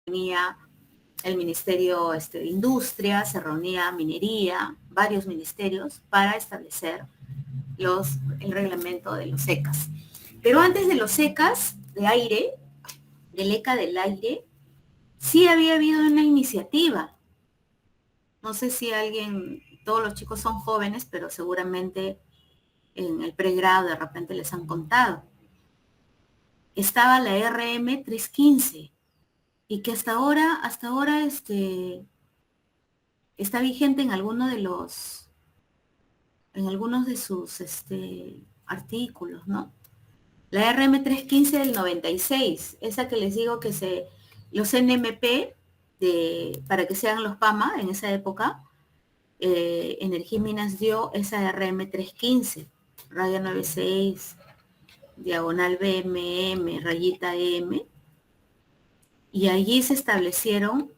Tenía el Ministerio de Industria, se reunía Minería, varios ministerios para establecer el reglamento de los ECAs. Pero antes de los ECAs de aire, del ECA del aire, sí había habido una iniciativa. No sé si todos los chicos son jóvenes, pero seguramente en el pregrado de repente les han contado. Estaba la RM 315 y que hasta ahora está vigente en algunos de sus artículos, ¿no? La RM 315 del 96, esa que les digo que los NMP, para que sean los PAMA en esa época, Energía y Minas dio esa RM 315, raya 96, diagonal BMM, rayita M, y allí se establecieron,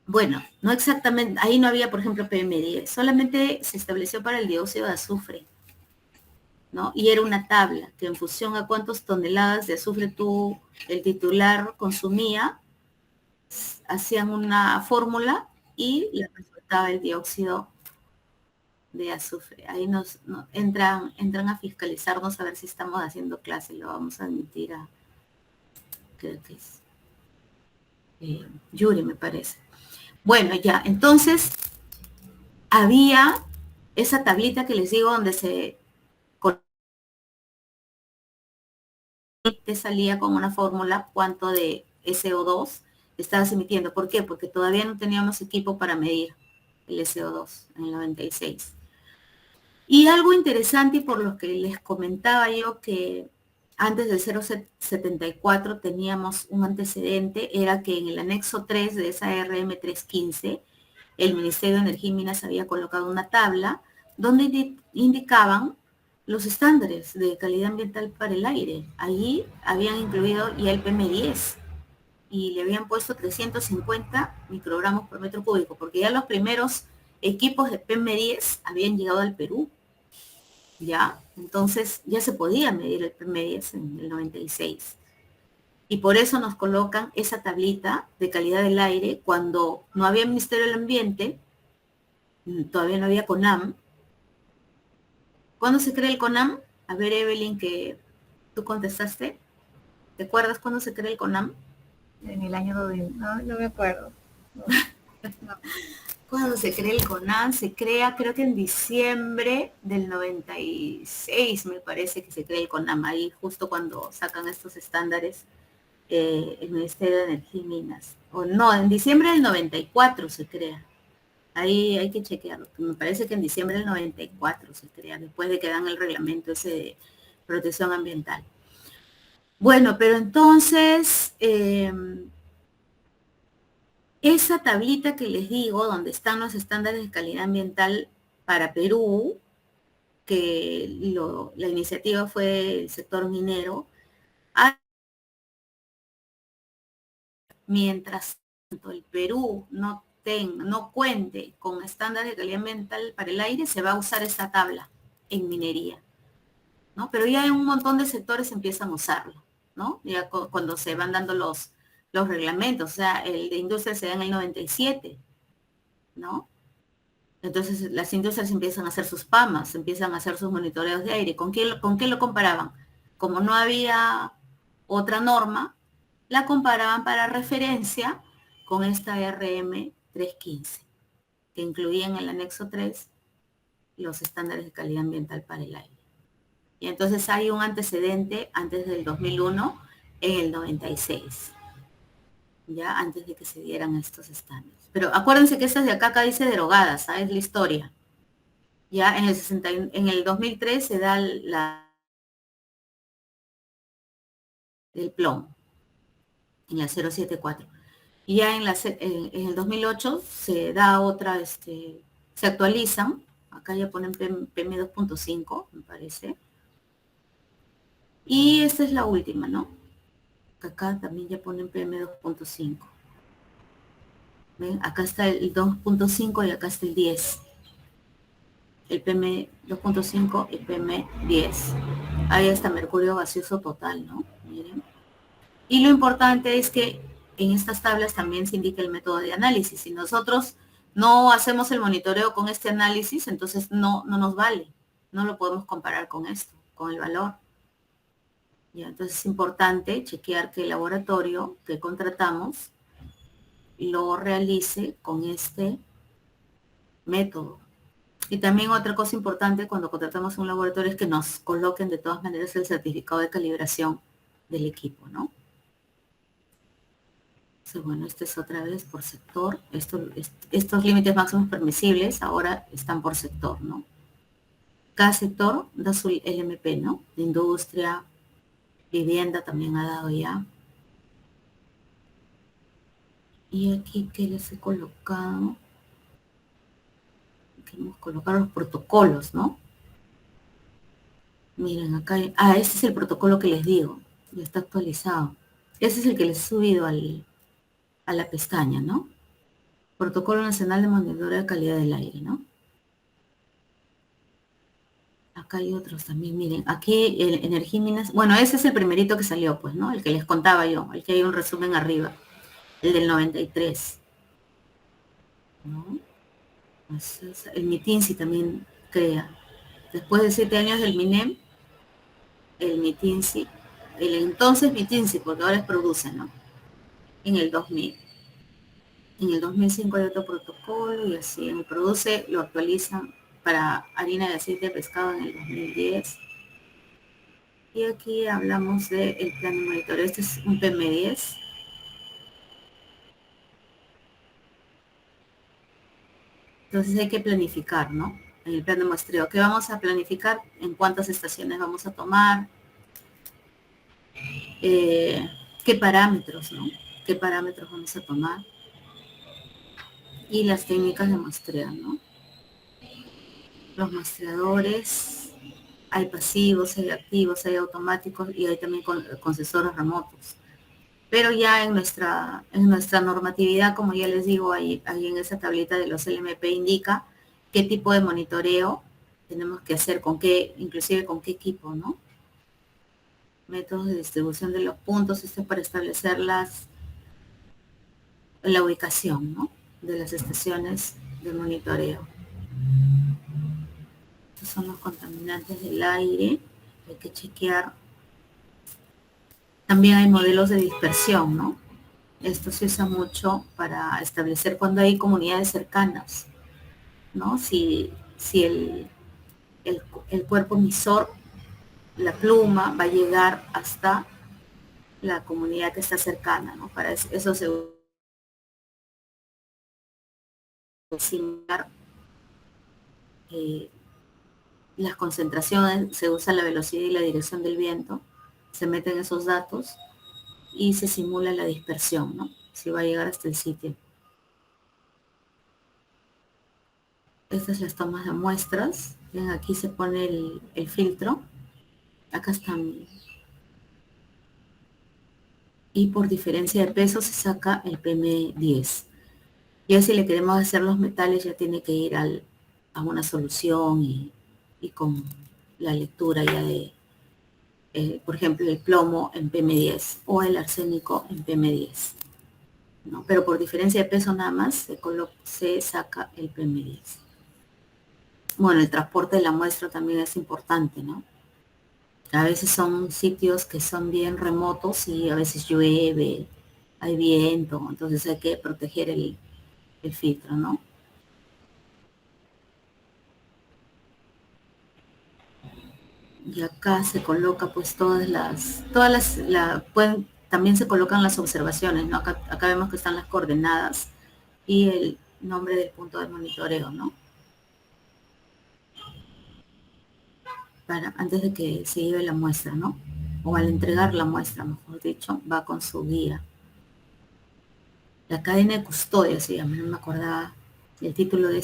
bueno, no exactamente, ahí no había, por ejemplo, PM10, solamente se estableció para el dióxido de azufre. ¿no? Y era una tabla que en función a cuántas toneladas de azufre el titular consumía, hacían una fórmula y le resultaba el dióxido de azufre. Ahí entran a fiscalizarnos a ver si estamos haciendo clase. Lo vamos a admitir a, creo que es Yuri, me parece. Bueno, ya, entonces había esa tablita que les digo donde te salía con una fórmula cuánto de SO2 estabas emitiendo. ¿Por qué? Porque todavía no teníamos equipo para medir el SO2 en el 96. Y algo interesante, y por lo que les comentaba yo que antes del 074 teníamos un antecedente, era que en el anexo 3 de esa RM315, el Ministerio de Energía y Minas había colocado una tabla donde indicaban los estándares de calidad ambiental para el aire. Allí habían incluido ya el PM10 y le habían puesto 350 microgramos por metro cúbico, porque ya los primeros equipos de PM10 habían llegado al Perú. ¿Ya? Entonces ya se podía medir el PM10 en el 96. Y por eso nos colocan esa tablita de calidad del aire cuando no había Ministerio del Ambiente, todavía no había CONAM. ¿Cuándo se crea el CONAM? A ver, Evelyn, que tú contestaste. ¿Te acuerdas cuándo se crea el CONAM? En el año 2000, no me acuerdo. No. Cuando se crea el CONAM, se crea creo que en diciembre del 96, me parece que se crea el CONAM, ahí justo cuando sacan estos estándares el Ministerio de Energía y Minas. O no, en diciembre del 94 se crea. Ahí hay que chequearlo. Me parece que en diciembre del 94 se crea, después de que dan el reglamento ese de protección ambiental. Bueno, pero entonces... esa tablita que les digo, donde están los estándares de calidad ambiental para Perú, que la iniciativa fue del sector minero, mientras tanto el Perú no cuente con estándares de calidad ambiental para el aire, se va a usar esta tabla en minería, ¿no? Pero ya en un montón de sectores empiezan a usarlo, ¿no? Ya cuando se van dando los reglamentos, o sea, el de industria se da en el 97, ¿no? Entonces las industrias empiezan a hacer sus PAMAs, empiezan a hacer sus monitoreos de aire. ¿Con qué lo comparaban? Como no había otra norma, la comparaban para referencia con esta RM315, que incluía en el anexo 3 los estándares de calidad ambiental para el aire. Y entonces hay un antecedente antes del 2001 en el 96. Ya antes de que se dieran estos estándares. Pero acuérdense que estas de acá dice derogadas, ¿sabes? Es la historia. Ya en el 2003 se da el plomo, en la 074. Y ya en el 2008 se da otra, se actualizan, acá ya ponen PM2.5, me parece. Y esta es la última, ¿no? Acá también ya ponen PM2.5. ¿Ven? Acá está el 2.5 y acá está el 10. El PM2.5 y PM10. Ahí está mercurio gaseoso total, ¿no? Miren. Y lo importante es que en estas tablas también se indica el método de análisis. Si nosotros no hacemos el monitoreo con este análisis, entonces no nos vale. No lo podemos comparar con esto, con el valor. Ya, entonces es importante chequear que el laboratorio que contratamos lo realice con este método. Y también otra cosa importante cuando contratamos un laboratorio es que nos coloquen de todas maneras el certificado de calibración del equipo, ¿no? Entonces, bueno, este es otra vez por sector. Estos límites máximos permisibles ahora están por sector, ¿no? Cada sector da su LMP, ¿no? De industria, vivienda también ha dado ya. Y aquí que les he colocado, queremos colocar los protocolos, ¿no? Miren, acá hay, este es el protocolo que les digo, ya está actualizado. Ese es el que les he subido a la pestaña, ¿no? Protocolo Nacional de Monitoreo de Calidad del Aire, ¿no? Acá hay otros también, miren, aquí el Energiminas, bueno, ese es el primerito que salió, pues, ¿no? El que les contaba yo, el que hay un resumen arriba, el del 93, ¿no? El MITINSI también crea. Después de 7 años del MINEM, el MITINSI, el entonces MITINSI, porque ahora es Produce, ¿no? En el 2000. En el 2005 hay otro protocolo y así, en el Produce lo actualizan para harina de aceite de pescado en el 2010. Y aquí hablamos del plan de monitoreo. Este es un PM10. Entonces hay que planificar, ¿no? En el plan de muestreo. ¿Qué vamos a planificar? ¿En cuántas estaciones vamos a tomar? ¿Qué parámetros, no? ¿Qué parámetros vamos a tomar? Y las técnicas de muestreo, ¿no? Los muestreadores, hay pasivos, hay activos, hay automáticos y hay también concesores remotos. Pero ya en nuestra normatividad, como ya les digo, ahí en esa tablita de los LMP indica qué tipo de monitoreo tenemos que hacer, con qué, inclusive con qué equipo, ¿no? Métodos de distribución de los puntos, esto es para establecer la ubicación, ¿no? De las estaciones de monitoreo. Estos son los contaminantes del aire, hay que chequear. También hay modelos de dispersión, ¿no? Esto se usa mucho para establecer cuando hay comunidades cercanas, ¿no? Si el cuerpo emisor, la pluma, va a llegar hasta la comunidad que está cercana, ¿no? Para eso se usa las concentraciones, se usa la velocidad y la dirección del viento, se meten esos datos y se simula la dispersión, ¿no? Si va a llegar hasta el sitio. Estas las tomas de muestras. Ven, aquí se pone el filtro. Acá están. Y por diferencia de peso se saca el PM10. Ya si le queremos hacer los metales, ya tiene que ir a una solución y con la lectura ya de, por ejemplo, el plomo en PM10 o el arsénico en PM10. ¿No? Pero por diferencia de peso nada más se saca el PM10. Bueno, el transporte de la muestra también es importante, ¿no? A veces son sitios que son bien remotos y a veces llueve, hay viento, entonces hay que proteger el filtro, ¿no? Y acá se coloca pues también se colocan las observaciones, ¿no? Acá vemos que están las coordenadas y el nombre del punto de monitoreo, ¿no? Antes de que se lleve la muestra, ¿no? O al entregar la muestra, mejor dicho, va con su guía. La cadena de custodia se llama, no me acordaba el título de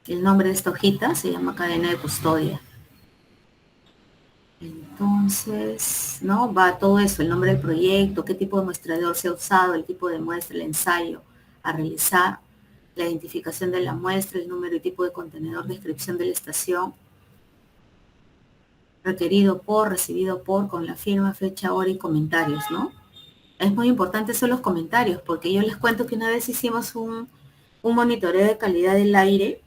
el nombre de esta hojita, se llama cadena de custodia. Entonces, ¿no? Va todo eso, el nombre del proyecto, qué tipo de muestrador se ha usado, el tipo de muestra, el ensayo a realizar, la identificación de la muestra, el número y tipo de contenedor, descripción de la estación, requerido por, recibido por, con la firma, fecha, hora y comentarios, ¿no? Es muy importante eso los comentarios, porque yo les cuento que una vez hicimos un monitoreo de calidad del aire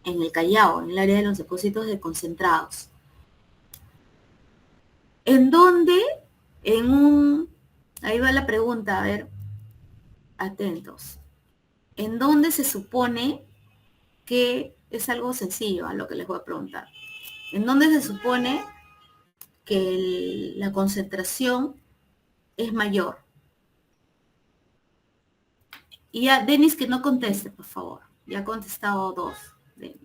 en el Callao, en el área de los depósitos de concentrados. ¿En dónde? Ahí va la pregunta, a ver, atentos. ¿En dónde se supone que es algo sencillo a lo que les voy a preguntar? ¿En dónde se supone que la concentración es mayor? Y ya, Denis, que no conteste, por favor. Ya ha contestado 2, Denis,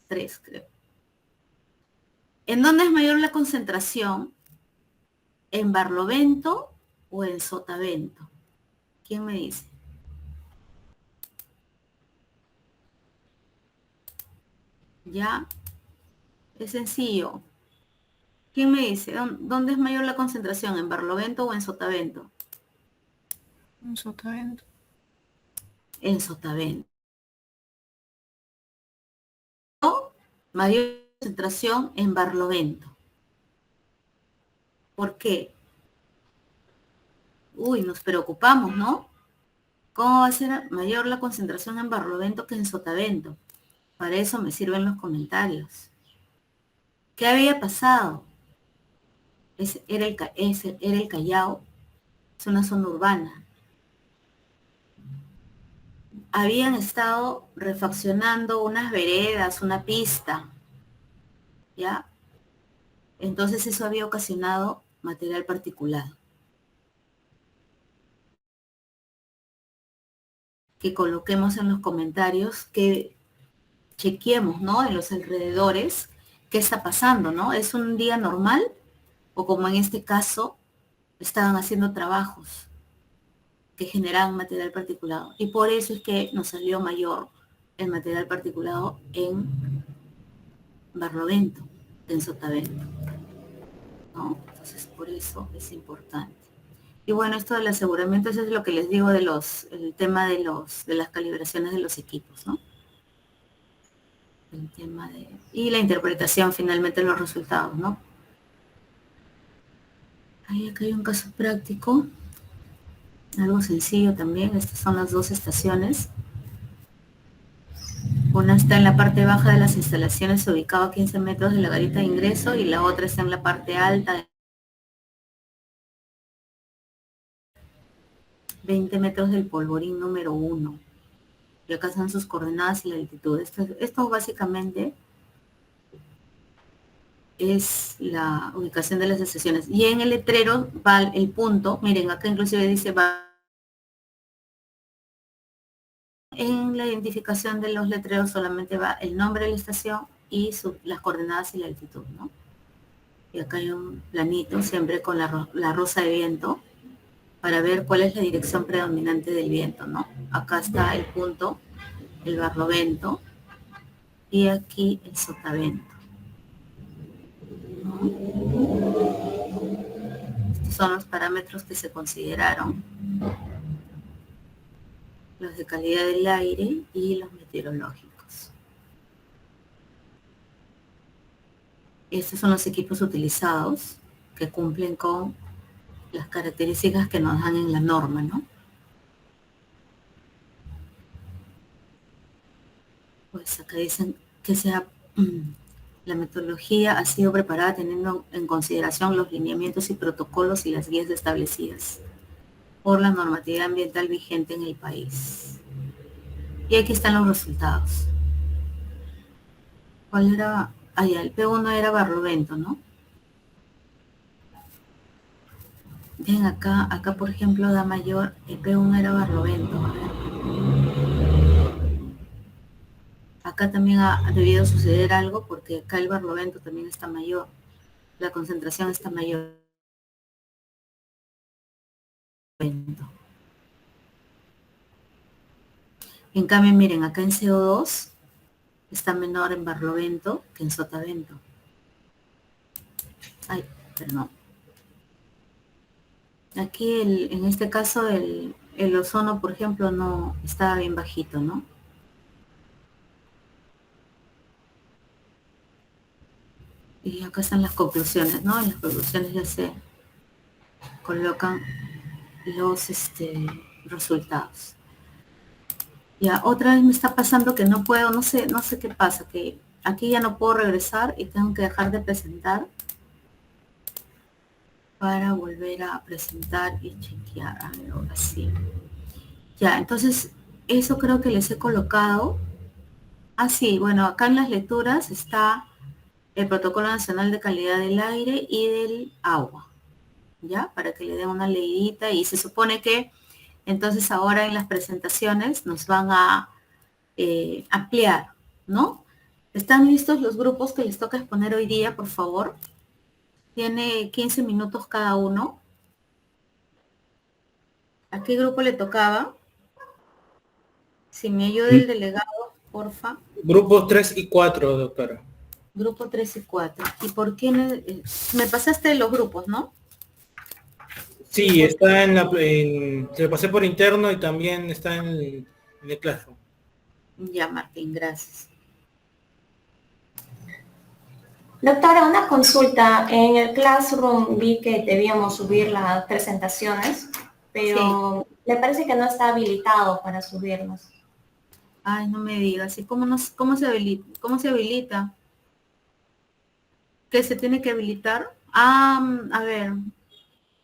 3, creo. ¿En dónde es mayor la concentración? ¿En Barlovento o en Sotavento? ¿Quién me dice? Ya, es sencillo. ¿Quién me dice? ¿Dónde es mayor la concentración? ¿En Barlovento o en Sotavento? En Sotavento. En Sotavento. Mayor concentración en Barlovento. ¿Por qué? Uy, nos preocupamos, ¿no? ¿Cómo va a ser mayor la concentración en Barlovento que en Sotavento? Para eso me sirven los comentarios. ¿Qué había pasado? Era el Callao, es una zona urbana. Habían estado refaccionando unas veredas, una pista, ¿ya? Entonces eso había ocasionado material particulado. Que coloquemos en los comentarios, que chequeemos, ¿no? En los alrededores, qué está pasando, ¿no? ¿Es un día normal? O como en este caso, estaban haciendo trabajos que generaban material particulado. Y por eso es que nos salió mayor el material particulado en Barlovento, en Sotavento, ¿no? Entonces, por eso es importante. Y bueno, esto del aseguramiento, eso es lo que les digo de el tema de las calibraciones de los equipos, ¿no? El tema y la interpretación finalmente de los resultados, ¿no? Acá hay un caso práctico, algo sencillo también. Estas son las dos estaciones. Una está en la parte baja de las instalaciones, ubicada a 15 metros de la garita de ingreso, y la otra está en la parte alta, 20 metros del polvorín número 1. Y acá están sus coordenadas y la altitud. Esto básicamente es la ubicación de las estaciones. Y en el letrero va el punto. Miren, acá inclusive dice va. En la identificación de los letreros solamente va el nombre de la estación y las coordenadas y la altitud, ¿no? Y acá hay un planito, siempre con la rosa de viento, para ver cuál es la dirección predominante del viento, ¿no? Acá está el punto, el Barlovento, y aquí el Sotavento, ¿no? Estos son los parámetros que se consideraron, los de calidad del aire y los meteorológicos. Estos son los equipos utilizados que cumplen con las características que nos dan en la norma, ¿no? Pues acá dicen que la metodología ha sido preparada teniendo en consideración los lineamientos y protocolos y las guías establecidas por la normatividad ambiental vigente en el país. Y aquí están los resultados. ¿Cuál era? Ah, ya, el P1 era Barlovento, ¿no? Ven acá por ejemplo da mayor, el P1 era Barlovento. A ver. Acá también ha debido suceder algo porque acá el Barlovento también está mayor. La concentración está mayor. En cambio, miren, acá en CO2 está menor en Barlovento que en Sotavento. Ay, perdón. Aquí, en este caso, el ozono, por ejemplo, no estaba bien bajito, ¿no? Y acá están las conclusiones, ¿no? En las conclusiones ya se colocan los resultados. Ya, otra vez me está pasando que no puedo, no sé qué pasa, que aquí ya no puedo regresar y tengo que dejar de presentar para volver a presentar y chequear. A ver, ahora sí. Ya, entonces, eso creo que les he colocado. Ah, sí, bueno, acá en las lecturas está el Protocolo Nacional de Calidad del Aire y del Agua, ¿ya? Para que le den una leidita, y se supone que entonces ahora en las presentaciones nos van a ampliar, ¿no? ¿Están listos los grupos que les toca exponer hoy día, por favor? Tiene 15 minutos cada uno. ¿A qué grupo le tocaba? Si me ayuda el delegado, porfa. Grupos 3 y 4, doctora. Grupo 3 y 4. ¿Y por qué me pasaste los grupos, no? Sí, está se lo pasé por interno y también está en el Classroom. Ya, Martín, gracias. Doctora, una consulta. En el Classroom vi que debíamos subir las presentaciones, pero me parece que no está habilitado para subirlas. Ay, no me digas. ¿Y cómo se habilita? ¿Cómo se habilita? ¿Qué se tiene que habilitar? A ver.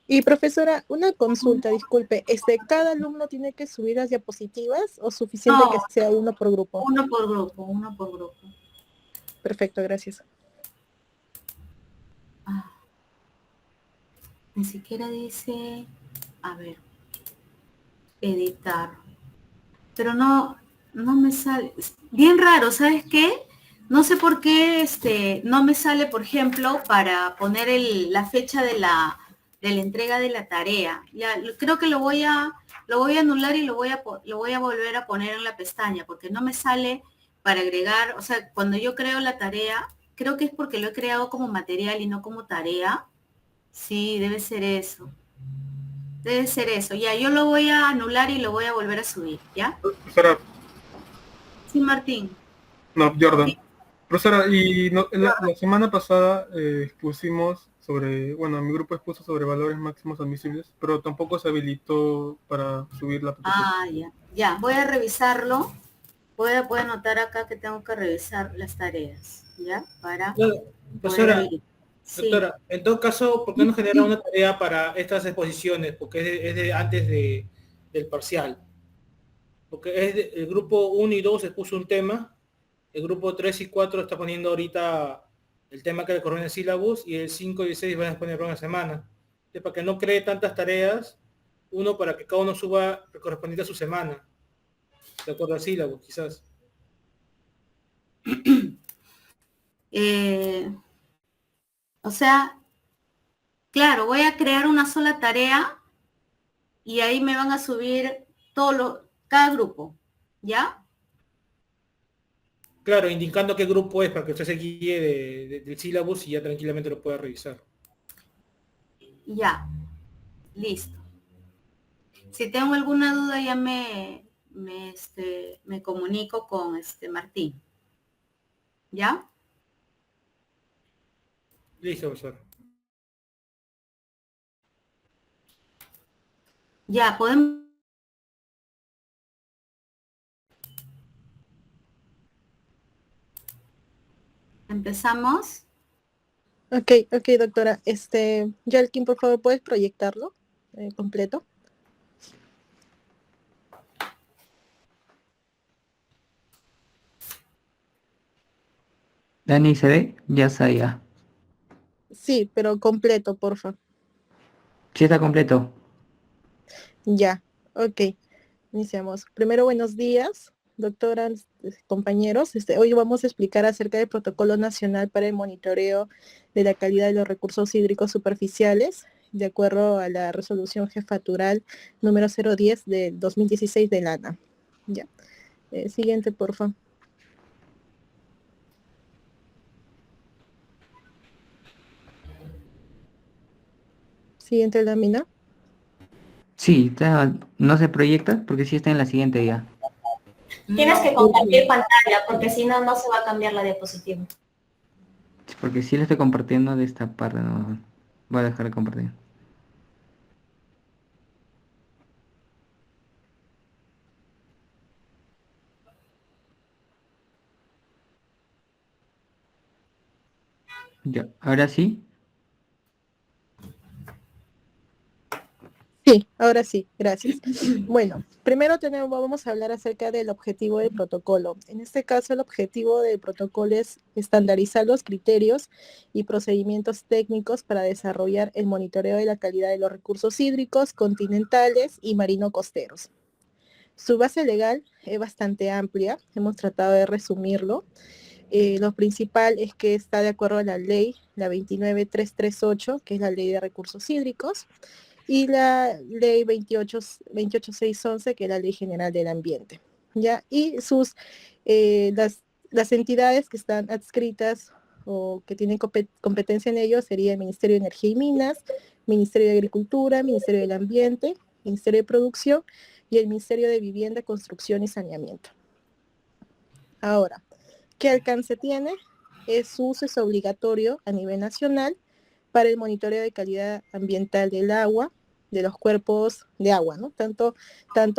Y profesora, una consulta, disculpe, ¿cada alumno tiene que subir las diapositivas o suficiente No, que sea uno por grupo? uno por grupo, uno por grupo. Perfecto, gracias. Ni siquiera dice, a ver, editar. Pero no me sale. Bien raro, ¿sabes qué? No sé por qué no me sale, por ejemplo, para poner la fecha de la entrega de la tarea. Ya, creo que lo voy a anular y lo voy a volver a poner en la pestaña, porque no me sale para agregar, o sea, cuando yo creo la tarea, creo que es porque lo he creado como material y no como tarea. Sí, debe ser eso. Debe ser eso. Ya, yo lo voy a anular y lo voy a volver a subir, ¿ya? Profesora, Sí, Martín. no, Jordan. Sí. Profesora, y la semana pasada expusimos sobre, bueno, mi grupo expuso sobre valores máximos admisibles, pero tampoco se habilitó para subir la petición. Ya, voy a revisarlo. Voy a anotar acá que tengo que revisar las tareas, ¿ya? Para Profesora, sí. doctora, en todo caso, ¿por qué no genera una tarea para estas exposiciones? Porque es de antes del parcial. Porque el grupo 1 y 2 expuso un tema, el grupo 3 y 4 está poniendo ahorita el tema que le corresponde al sílabus, y el 5 y el 6 van a exponer una semana. Entonces, para que no cree tantas tareas, uno para que cada uno suba el correspondiente a su semana, de acuerdo al sílabus, quizás. O sea, claro, voy a crear una sola tarea y ahí me van a subir cada grupo, ¿ya? Claro, indicando qué grupo es para que usted se guíe del sílabus y ya tranquilamente lo pueda revisar. Ya, listo. Si tengo alguna duda ya me comunico con Martín. ¿Ya? Listo, profesor. Ya, podemos. ¿Empezamos? Ok, doctora. Yalkin, por favor, ¿puedes proyectarlo completo? Dani, ¿se ve? Ya está ya. Sí, pero completo, porfa. Sí está completo. Ya, ok. Iniciamos. Primero, buenos días, doctoras, compañeros. Hoy vamos a explicar acerca del Protocolo Nacional para el Monitoreo de la Calidad de los Recursos Hídricos Superficiales, de acuerdo a la resolución jefatural número 010 de 2016 del ANA. Ya. Siguiente, por favor. Siguiente lámina. Sí, no se proyecta porque sí está en la siguiente ya. Tienes que compartir pantalla, porque si no, no se va a cambiar la diapositiva. Porque sí le estoy compartiendo de esta parte, no voy a dejar de compartir. Ya, ahora sí. Sí, ahora sí, gracias. Bueno, primero vamos a hablar acerca del objetivo del protocolo. En este caso, el objetivo del protocolo es estandarizar los criterios y procedimientos técnicos para desarrollar el monitoreo de la calidad de los recursos hídricos, continentales y marino-costeros. Su base legal es bastante amplia, hemos tratado de resumirlo. Lo principal es que está de acuerdo a la ley, la 29338, que es la ley de recursos hídricos, y la ley 28611, que es la ley general del ambiente, ¿ya? Y las entidades que están adscritas o que tienen competencia en ello sería el Ministerio de Energía y Minas, Ministerio de Agricultura, Ministerio del Ambiente, Ministerio de Producción y el Ministerio de Vivienda, Construcción y Saneamiento. Ahora, ¿qué alcance tiene? Su uso es obligatorio a nivel nacional para el monitoreo de calidad ambiental del agua, de los cuerpos de agua, ¿no? Tanto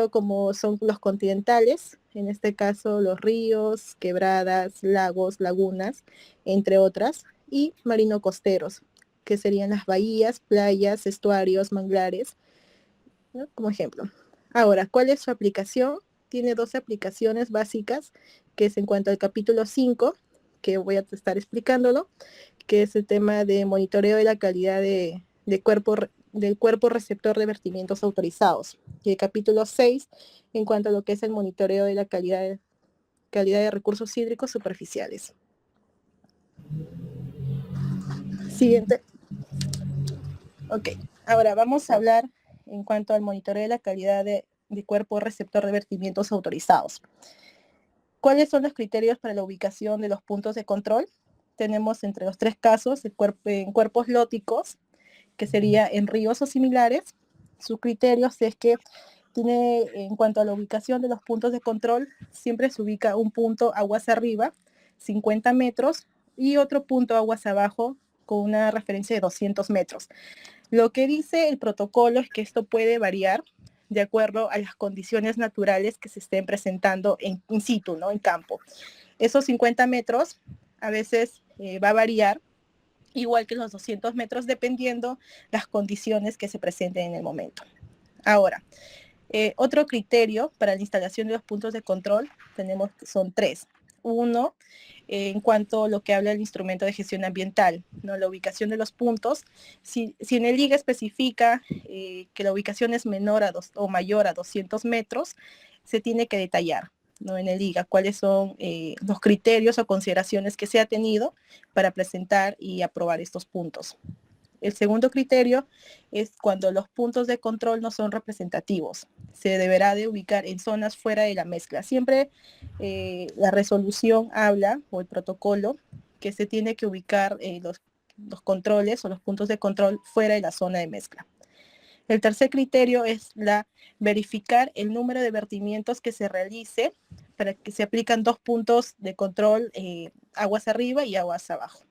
como son los continentales, en este caso los ríos, quebradas, lagos, lagunas, entre otras, y marino costeros, que serían las bahías, playas, estuarios, manglares, ¿no? Como ejemplo. Ahora, ¿cuál es su aplicación? Tiene 12 aplicaciones básicas, que es en cuanto al capítulo 5, que voy a estar explicándolo, que es el tema de monitoreo de la calidad del cuerpo receptor de vertimientos autorizados. Y el capítulo 6, en cuanto a lo que es el monitoreo de la calidad de recursos hídricos superficiales. Siguiente. Ok, ahora vamos a hablar en cuanto al monitoreo de la calidad de cuerpo receptor de vertimientos autorizados. ¿Cuáles son los criterios para la ubicación de los puntos de control? Tenemos entre los 3 casos en cuerpos lóticos, que sería en ríos o similares. Sus criterios es que tiene, en cuanto a la ubicación de los puntos de control, siempre se ubica un punto aguas arriba, 50 metros, y otro punto aguas abajo, con una referencia de 200 metros. Lo que dice el protocolo es que esto puede variar de acuerdo a las condiciones naturales que se estén presentando in situ, ¿no? En campo. Esos 50 metros a veces va a variar, igual que los 200 metros, dependiendo las condiciones que se presenten en el momento. Ahora, otro criterio para la instalación de los puntos de control son 3. Uno, en cuanto a lo que habla el instrumento de gestión ambiental, ¿no? La ubicación de los puntos. Si en el IGA especifica que la ubicación es menor o mayor a 200 metros, se tiene que detallar, ¿no? En el IGA cuáles son los criterios o consideraciones que se ha tenido para presentar y aprobar estos puntos. El segundo criterio es cuando los puntos de control no son representativos. Se deberá de ubicar en zonas fuera de la mezcla. Siempre la resolución habla, o el protocolo, que se tiene que ubicar los controles o los puntos de control fuera de la zona de mezcla. El tercer criterio es verificar el número de vertimientos que se realice para que se aplican 2 puntos de control, aguas arriba y aguas abajo.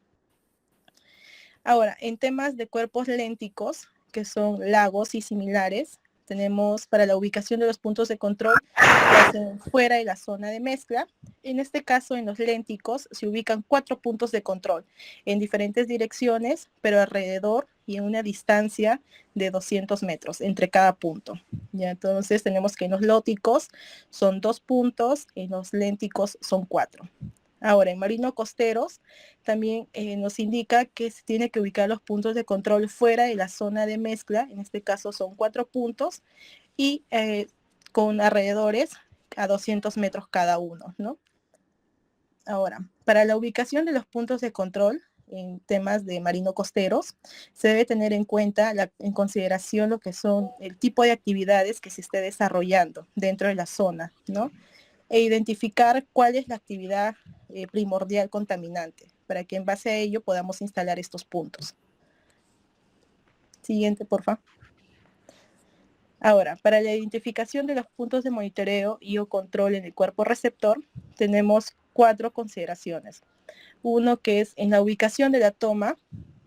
Ahora, en temas de cuerpos lénticos, que son lagos y similares, tenemos para la ubicación de los puntos de control fuera de la zona de mezcla. En este caso, en los lénticos, se ubican 4 puntos de control en diferentes direcciones, pero alrededor y en una distancia de 200 metros entre cada punto. ¿Ya? Entonces, tenemos que en los lóticos son 2 puntos, en los lénticos son 4. Ahora, en marino costeros también nos indica que se tiene que ubicar los puntos de control fuera de la zona de mezcla, en este caso son 4 puntos, y con alrededores a 200 metros cada uno, ¿no? Ahora, para la ubicación de los puntos de control en temas de marino costeros, se debe tener en cuenta, en consideración lo que son el tipo de actividades que se esté desarrollando dentro de la zona, ¿no? E identificar cuál es la actividad primordial contaminante, para que en base a ello podamos instalar estos puntos. Siguiente, por favor. Ahora, para la identificación de los puntos de monitoreo y o control en el cuerpo receptor, tenemos 4 consideraciones. Uno, que es en la ubicación de la toma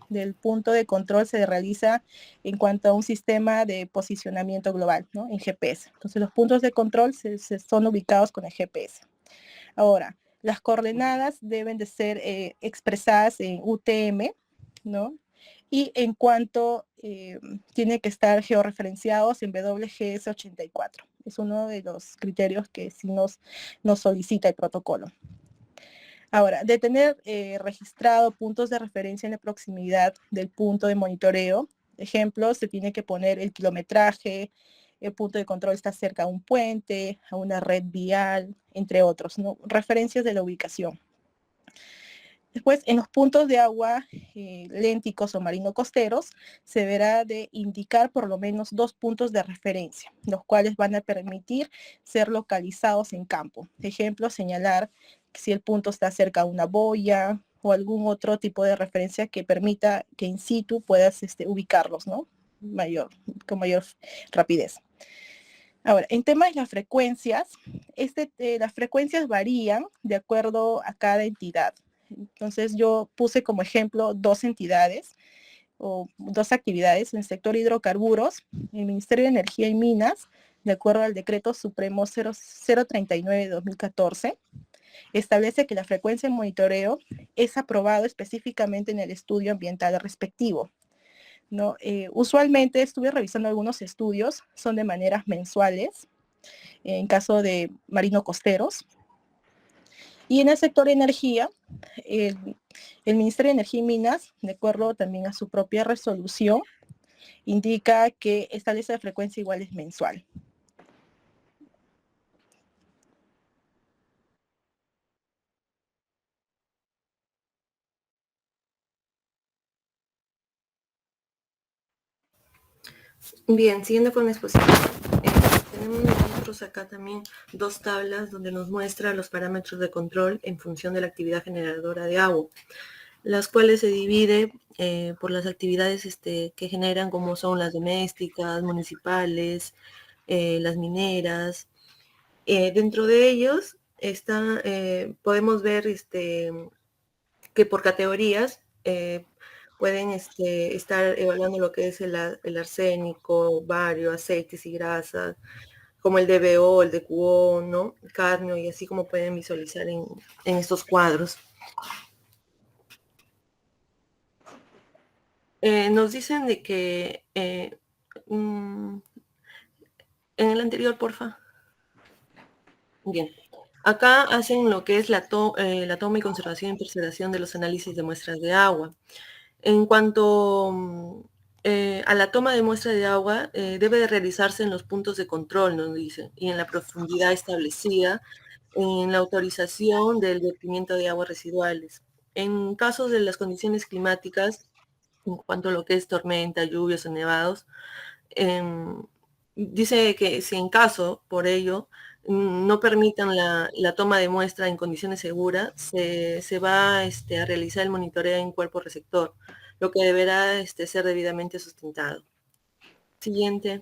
del punto de control, se realiza en cuanto a un sistema de posicionamiento global, ¿no? En GPS. Entonces, los puntos de control son ubicados con el GPS. Ahora, las coordenadas deben de ser expresadas en UTM, ¿no? Y en cuanto tiene que estar georreferenciados en WGS84. Es uno de los criterios que sí nos solicita el protocolo. Ahora, de tener registrado puntos de referencia en la proximidad del punto de monitoreo, ejemplo, se tiene que poner el kilometraje, el punto de control está cerca a un puente, a una red vial, entre otros, ¿no? Referencias de la ubicación. Después, en los puntos de agua lénticos o marino costeros, se deberá de indicar por lo menos 2 puntos de referencia, los cuales van a permitir ser localizados en campo. Ejemplo, señalar si el punto está cerca a una boya o algún otro tipo de referencia que permita que in situ puedas ubicarlos, ¿no? Con mayor rapidez. Ahora, en temas de las frecuencias varían de acuerdo a cada entidad. Entonces yo puse como ejemplo 2 entidades o 2 actividades en el sector hidrocarburos. El Ministerio de Energía y Minas, de acuerdo al Decreto Supremo 039 de 2014, establece que la frecuencia de monitoreo es aprobado específicamente en el estudio ambiental respectivo, ¿no? Usualmente estuve revisando algunos estudios, son de maneras mensuales, en caso de marino costeros. Y en el sector de energía, el Ministerio de Energía y Minas, de acuerdo también a su propia resolución, indica que establece la frecuencia igual es mensual. Bien, siguiendo con la exposición, tenemos nosotros acá también 2 tablas donde nos muestra los parámetros de control en función de la actividad generadora de agua, las cuales se divide por las actividades que generan, como son las domésticas, municipales, las mineras. Dentro de ellos podemos ver que por categorías pueden estar evaluando lo que es el arsénico, bario, aceites y grasas, como el DBO, el DQO, ¿no? Cadmio, y así como pueden visualizar en estos cuadros. Nos dicen de que en el anterior, porfa. Bien. Acá hacen lo que es la toma y conservación y preservación de los análisis de muestras de agua. En cuanto a la toma de muestra de agua, debe de realizarse en los puntos de control, nos dicen, y en la profundidad establecida en la autorización del vertimiento de aguas residuales. En casos de las condiciones climáticas, en cuanto a lo que es tormenta, lluvias o nevados, dice que si en caso, por ello, no permitan la toma de muestra en condiciones seguras, se va a realizar el monitoreo en cuerpo receptor, lo que deberá ser debidamente sustentado. Siguiente.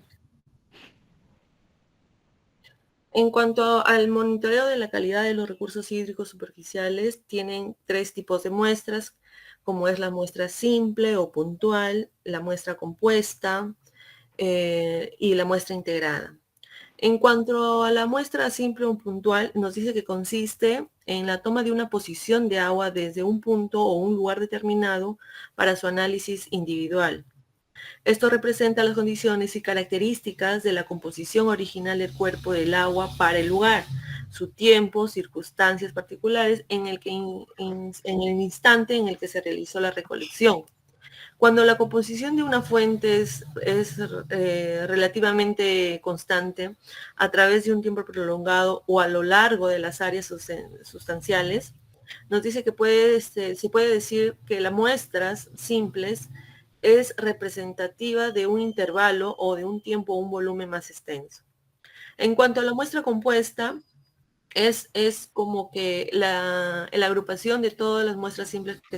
En cuanto al monitoreo de la calidad de los recursos hídricos superficiales, tienen 3 tipos de muestras, como es la muestra simple o puntual, la muestra compuesta y la muestra integrada. En cuanto a la muestra simple o puntual, nos dice que consiste en la toma de una posición de agua desde un punto o un lugar determinado para su análisis individual. Esto representa las condiciones y características de la composición original del cuerpo del agua para el lugar, su tiempo, circunstancias particulares en el instante en el que se realizó la recolección. Cuando la composición de una fuente es relativamente constante a través de un tiempo prolongado o a lo largo de las áreas sustanciales, nos dice que se puede decir que las muestras simples es representativa de un intervalo o de un tiempo o un volumen más extenso. En cuanto a la muestra compuesta, es como que la agrupación de todas las muestras simples que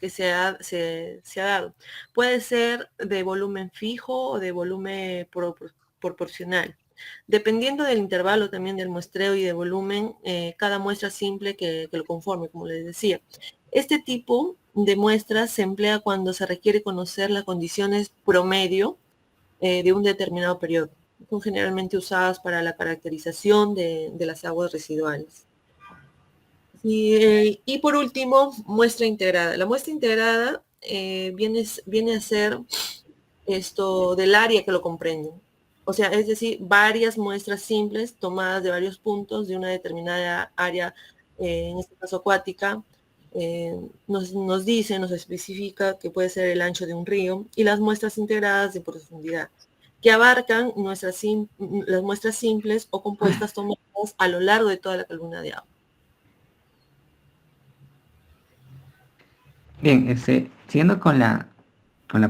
se ha dado. Puede ser de volumen fijo o de volumen proporcional. Dependiendo del intervalo también del muestreo y de volumen, cada muestra simple que lo conforme, como les decía. Este tipo de muestras se emplea cuando se requiere conocer las condiciones promedio de un determinado periodo. Son generalmente usadas para la caracterización de las aguas residuales. Y por último, muestra integrada. La muestra integrada viene a ser esto del área que lo comprende. O sea, es decir, varias muestras simples tomadas de varios puntos de una determinada área, en este caso acuática, nos especifica que puede ser el ancho de un río, y las muestras integradas de profundidad, que abarcan las muestras simples o compuestas tomadas a lo largo de toda la columna de agua. Bien, siguiendo con la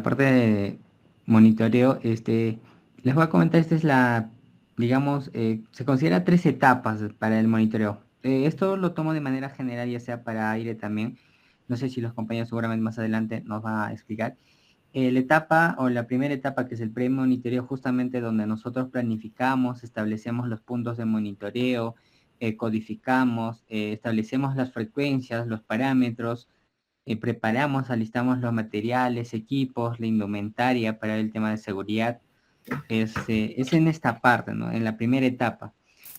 parte de monitoreo, les voy a comentar, esta es digamos, se considera 3 etapas para el monitoreo. Esto lo tomo de manera general, ya sea para aire también. No sé si los compañeros seguramente más adelante nos va a explicar. La primera etapa, que es el pre-monitoreo, justamente donde nosotros planificamos, establecemos los puntos de monitoreo, codificamos, establecemos las frecuencias, los parámetros, preparamos, alistamos los materiales, equipos, la indumentaria para el tema de seguridad. Es en esta parte, ¿no? En la primera etapa.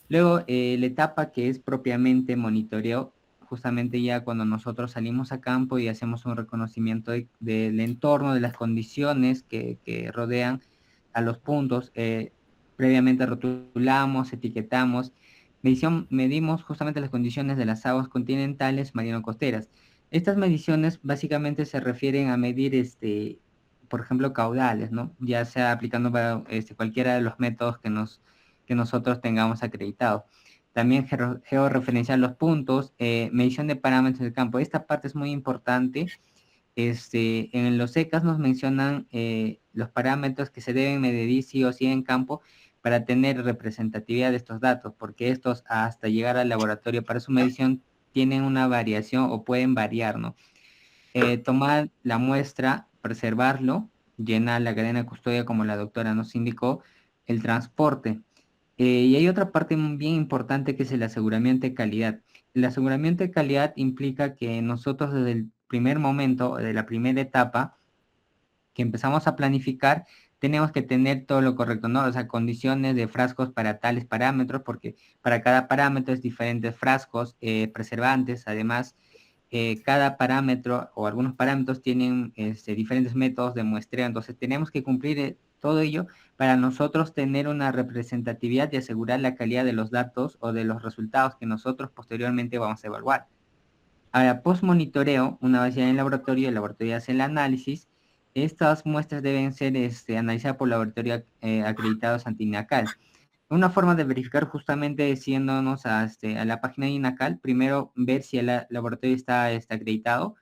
Luego, la etapa que es propiamente monitoreo, justamente ya cuando nosotros salimos a campo y hacemos un reconocimiento del entorno, de las condiciones que rodean a los puntos, previamente rotulamos, etiquetamos, medimos justamente las condiciones de las aguas continentales marino-costeras. Estas mediciones básicamente se refieren a medir, por ejemplo, caudales, ¿no? Ya sea aplicando cualquiera de los métodos que nosotros tengamos acreditados. También georreferenciar los puntos, medición de parámetros del campo. Esta parte es muy importante. En los ECAS nos mencionan los parámetros que se deben medir sí o sí en campo para tener representatividad de estos datos, porque estos hasta llegar al laboratorio para su medición tienen una variación o pueden variar, ¿no? Tomar la muestra, preservarlo, llenar la cadena de custodia como la doctora nos indicó, el transporte. Y hay otra parte bien importante que es el aseguramiento de calidad. El aseguramiento de calidad implica que nosotros desde el primer momento, de la primera etapa, que empezamos a planificar, tenemos que tener todo lo correcto, ¿no? O sea, condiciones de frascos para tales parámetros, porque para cada parámetro es diferentes frascos, preservantes, además, cada parámetro o algunos parámetros tienen diferentes métodos de muestreo, entonces tenemos que cumplir todo ello para nosotros tener una representatividad y asegurar la calidad de los datos o de los resultados que nosotros posteriormente vamos a evaluar. Ahora, post-monitoreo, una vez ya en el laboratorio hace el análisis, estas muestras deben ser analizadas por laboratorios acreditados ante INACAL. Una forma de verificar justamente yéndonos a la página de INACAL, primero ver si el laboratorio está acreditado,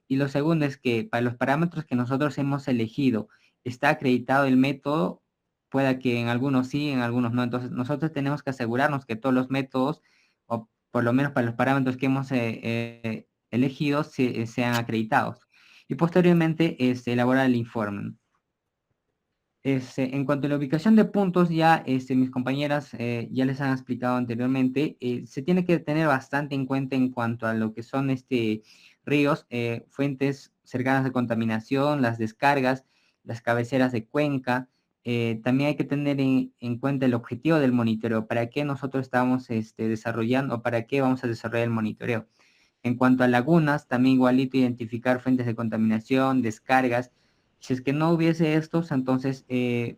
y lo segundo es que para los parámetros que nosotros hemos elegido, está acreditado el método, pueda que en algunos sí, en algunos no. Entonces nosotros tenemos que asegurarnos que todos los métodos, o por lo menos para los parámetros que hemos elegido, sean acreditados. Y posteriormente elaborar el informe. En cuanto a la ubicación de puntos, ya mis compañeras ya les han explicado anteriormente, se tiene que tener bastante en cuenta en cuanto a lo que son ríos, fuentes cercanas de contaminación, las descargas, las cabeceras de cuenca. También hay que tener en cuenta el objetivo del monitoreo, para qué nosotros estamos desarrollando o para qué vamos a desarrollar el monitoreo. En cuanto a lagunas, también igualito identificar fuentes de contaminación, descargas. Si es que no hubiese estos, entonces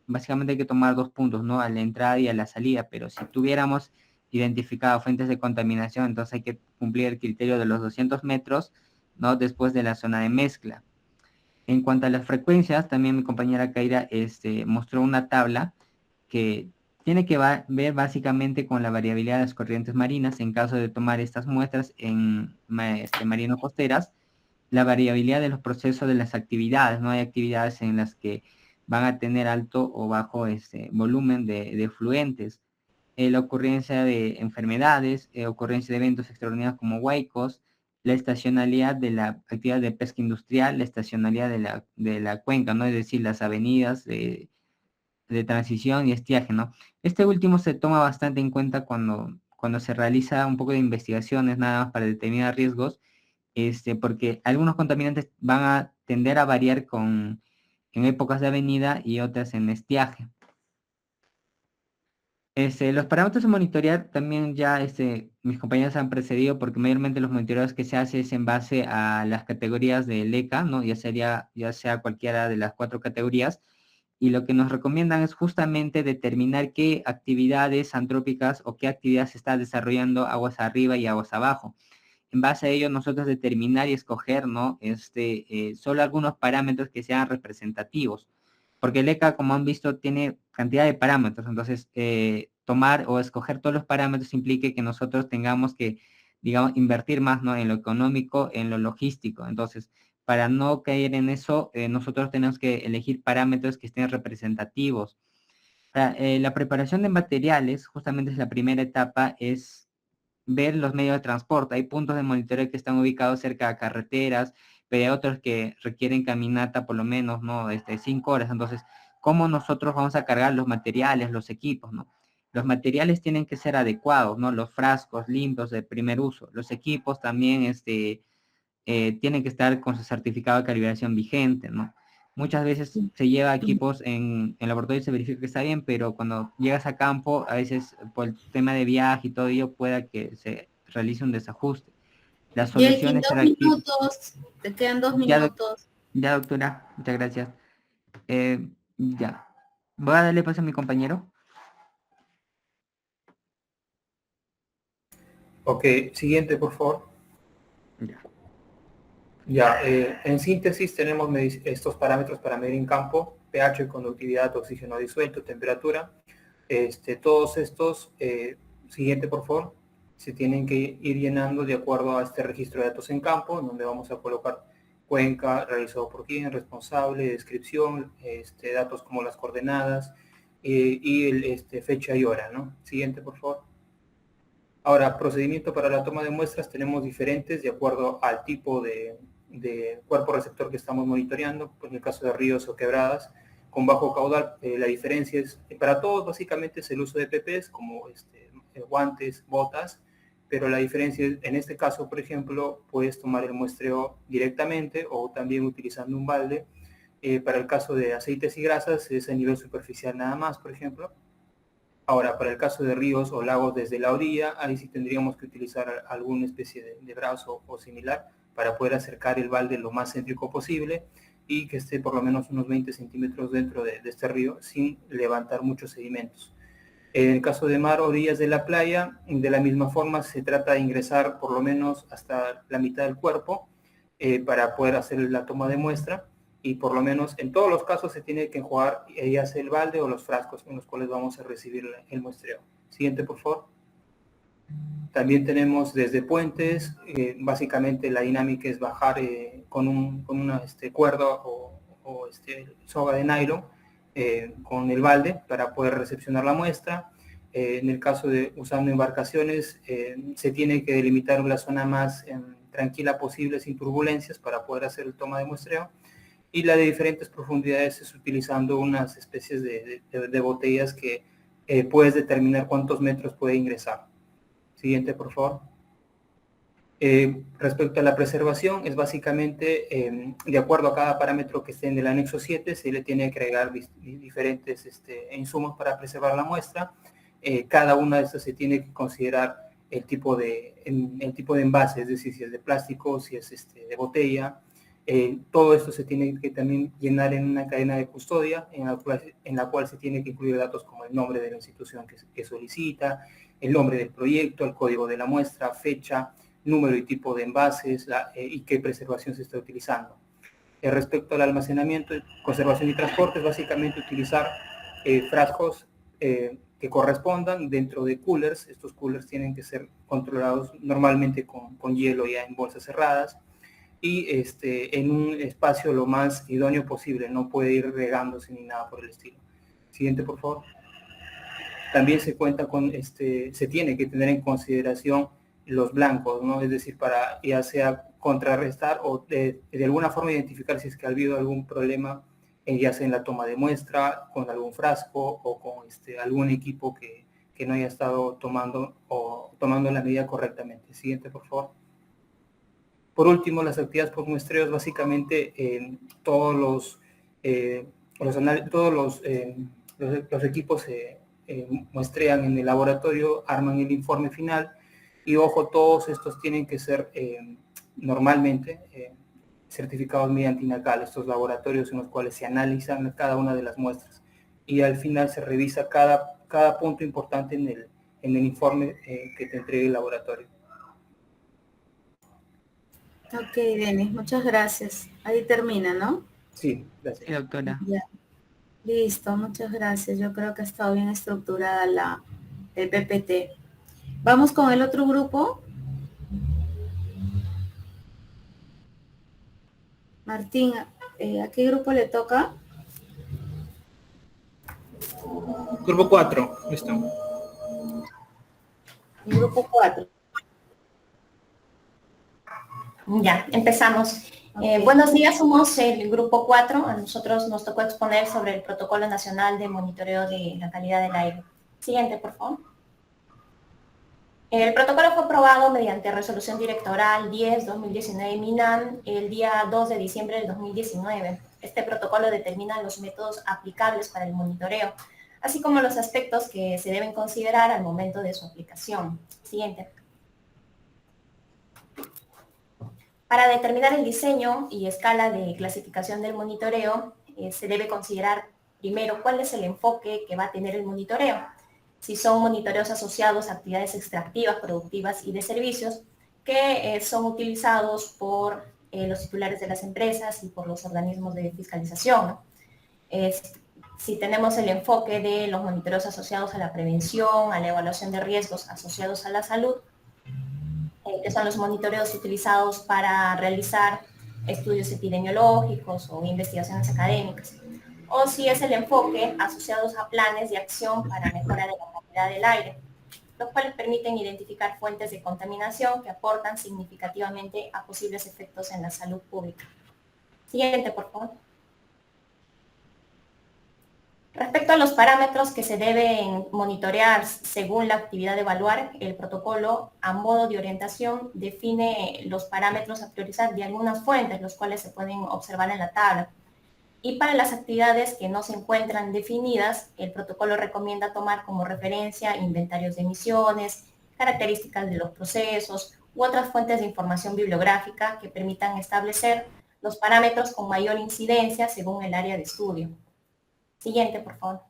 básicamente hay que tomar 2 puntos, ¿no? A la entrada y a la salida, pero si tuviéramos identificado fuentes de contaminación, entonces hay que cumplir el criterio de los 200 metros, ¿no? Después de la zona de mezcla. En cuanto a las frecuencias, también mi compañera Kaira mostró una tabla que tiene que ver básicamente con la variabilidad de las corrientes marinas en caso de tomar estas muestras en marino-costeras, la variabilidad de los procesos de las actividades, ¿no? Hay actividades en las que van a tener alto o bajo volumen de fluentes, la ocurrencia de enfermedades, ocurrencia de eventos extraordinarios como huaicos, la estacionalidad de la actividad de pesca industrial, la estacionalidad de la cuenca, ¿no? Es decir, las avenidas de transición y estiaje, ¿no? Este último se toma bastante en cuenta cuando se realiza un poco de investigaciones nada más para determinar riesgos, porque algunos contaminantes van a tender a variar en épocas de avenida y otras en estiaje. Los parámetros de monitorear también ya mis compañeros han precedido, porque mayormente los monitoreos que se hace es en base a las categorías del ECA, ¿no? Ya sea cualquiera de las 4 categorías, y lo que nos recomiendan es justamente determinar qué actividades antrópicas o qué actividades se está desarrollando aguas arriba y aguas abajo. En base a ello, nosotros determinar y escoger, ¿no? Solo algunos parámetros que sean representativos, porque el ECA, como han visto, tiene cantidad de parámetros, entonces tomar o escoger todos los parámetros implica que nosotros tengamos que, digamos, invertir más, ¿no? En lo económico, en lo logístico. Entonces, para no caer en eso, nosotros tenemos que elegir parámetros que estén representativos. La preparación de materiales, justamente es la primera etapa, es ver los medios de transporte. Hay puntos de monitoreo que están ubicados cerca de carreteras, pero hay otros que requieren caminata por lo menos, ¿no? 5 horas. Entonces, ¿cómo nosotros vamos a cargar los materiales, los equipos, ¿no? Los materiales tienen que ser adecuados, ¿no? Los frascos limpios de primer uso. Los equipos también tienen que estar con su certificado de calibración vigente, ¿no? Muchas veces se lleva equipos en laboratorio y se verifica que está bien, pero cuando llegas a campo, a veces por el tema de viaje y todo ello, pueda que se realice un desajuste. La solución es 2 minutos, te quedan 2 minutos. Ya, doctora, muchas gracias. Ya. Voy a darle paso a mi compañero. Ok, siguiente, por favor. Ya. Ya, en síntesis tenemos estos parámetros para medir en campo: pH, conductividad, oxígeno disuelto, temperatura. Todos estos, siguiente por favor, se tienen que ir llenando de acuerdo a este registro de datos en campo, donde vamos a colocar cuenca, realizado por quién, responsable, descripción, datos como las coordenadas y fecha y hora, ¿no? Siguiente por favor. Ahora, procedimiento para la toma de muestras tenemos diferentes de acuerdo al tipo de cuerpo receptor que estamos monitoreando. En el caso de ríos o quebradas con bajo caudal, la diferencia es, para todos básicamente es el uso de PPs como guantes, botas, pero la diferencia es, en este caso, por ejemplo, puedes tomar el muestreo directamente o también utilizando un balde. Para el caso de aceites y grasas es a nivel superficial nada más, por ejemplo. Ahora, para el caso de ríos o lagos desde la orilla, ahí sí tendríamos que utilizar alguna especie de brazo o similar para poder acercar el balde lo más céntrico posible y que esté por lo menos unos 20 centímetros dentro de este río sin levantar muchos sedimentos. En el caso de mar, orillas de la playa, de la misma forma se trata de ingresar por lo menos hasta la mitad del cuerpo para poder hacer la toma de muestra. Y por lo menos en todos los casos se tiene que enjuagar ya sea el balde o los frascos en los cuales vamos a recibir el muestreo. Siguiente, por favor. También tenemos desde puentes, básicamente la dinámica es bajar con una cuerda o soga de nylon con el balde para poder recepcionar la muestra. En el caso de usando embarcaciones, se tiene que delimitar la zona más tranquila posible sin turbulencias para poder hacer el toma de muestreo. Y la de diferentes profundidades es utilizando unas especies de botellas que puedes determinar cuántos metros puede ingresar. Siguiente, por favor. Respecto a la preservación, es básicamente, de acuerdo a cada parámetro que esté en el anexo 7, se le tiene que agregar diferentes insumos para preservar la muestra. Cada una de estas se tiene que considerar el tipo de envase, es decir, si es de plástico, si es de botella. Todo esto se tiene que también llenar en una cadena de custodia en la cual se tiene que incluir datos como el nombre de la institución que solicita, el nombre del proyecto, el código de la muestra, fecha, número y tipo de envases y qué preservación se está utilizando. Respecto al almacenamiento, conservación y transporte, es básicamente utilizar frascos que correspondan dentro de coolers. Estos coolers tienen que ser controlados normalmente con hielo ya en bolsas cerradas. Y en un espacio lo más idóneo posible, no puede ir regándose ni nada por el estilo. Siguiente, por favor. También se cuenta con, se tiene que tener en consideración los blancos, ¿no? Es decir, para ya sea contrarrestar o de alguna forma identificar si es que ha habido algún problema, ya sea en la toma de muestra, con algún frasco o con algún equipo que no haya estado tomando la medida correctamente. Siguiente, por favor. Por último, las actividades por muestreos, básicamente todos los equipos se muestrean en el laboratorio, arman el informe final y ojo, todos estos tienen que ser normalmente certificados mediante INACAL, estos laboratorios en los cuales se analizan cada una de las muestras y al final se revisa cada punto importante en el informe que te entregue el laboratorio. Ok, Denis, muchas gracias. Ahí termina, ¿no? Sí, gracias. Sí, doctora. Ya. Listo, muchas gracias. Yo creo que ha estado bien estructurada el PPT. Vamos con el otro grupo. Martín, ¿a qué grupo le toca? Grupo 4, listo. El grupo 4. Ya, empezamos. Buenos días, somos el grupo 4. A nosotros nos tocó exponer sobre el Protocolo Nacional de Monitoreo de la Calidad del Aire. Siguiente, por favor. El protocolo fue aprobado mediante resolución directoral 10/2019 MINAM el día 2 de diciembre del 2019. Este protocolo determina los métodos aplicables para el monitoreo, así como los aspectos que se deben considerar al momento de su aplicación. Siguiente. Para determinar el diseño y escala de clasificación del monitoreo, se debe considerar primero cuál es el enfoque que va a tener el monitoreo. Si son monitoreos asociados a actividades extractivas, productivas y de servicios que son utilizados por los titulares de las empresas y por los organismos de fiscalización, ¿no? Si tenemos el enfoque de los monitoreos asociados a la prevención, a la evaluación de riesgos asociados a la salud, que son los monitoreos utilizados para realizar estudios epidemiológicos o investigaciones académicas, o si es el enfoque asociados a planes de acción para mejora de la calidad del aire, los cuales permiten identificar fuentes de contaminación que aportan significativamente a posibles efectos en la salud pública. Siguiente, por favor. Respecto a los parámetros que se deben monitorear según la actividad de evaluar, el protocolo, a modo de orientación, define los parámetros a priorizar de algunas fuentes, los cuales se pueden observar en la tabla. Y para las actividades que no se encuentran definidas, el protocolo recomienda tomar como referencia inventarios de emisiones, características de los procesos u otras fuentes de información bibliográfica que permitan establecer los parámetros con mayor incidencia según el área de estudio. Siguiente, por favor.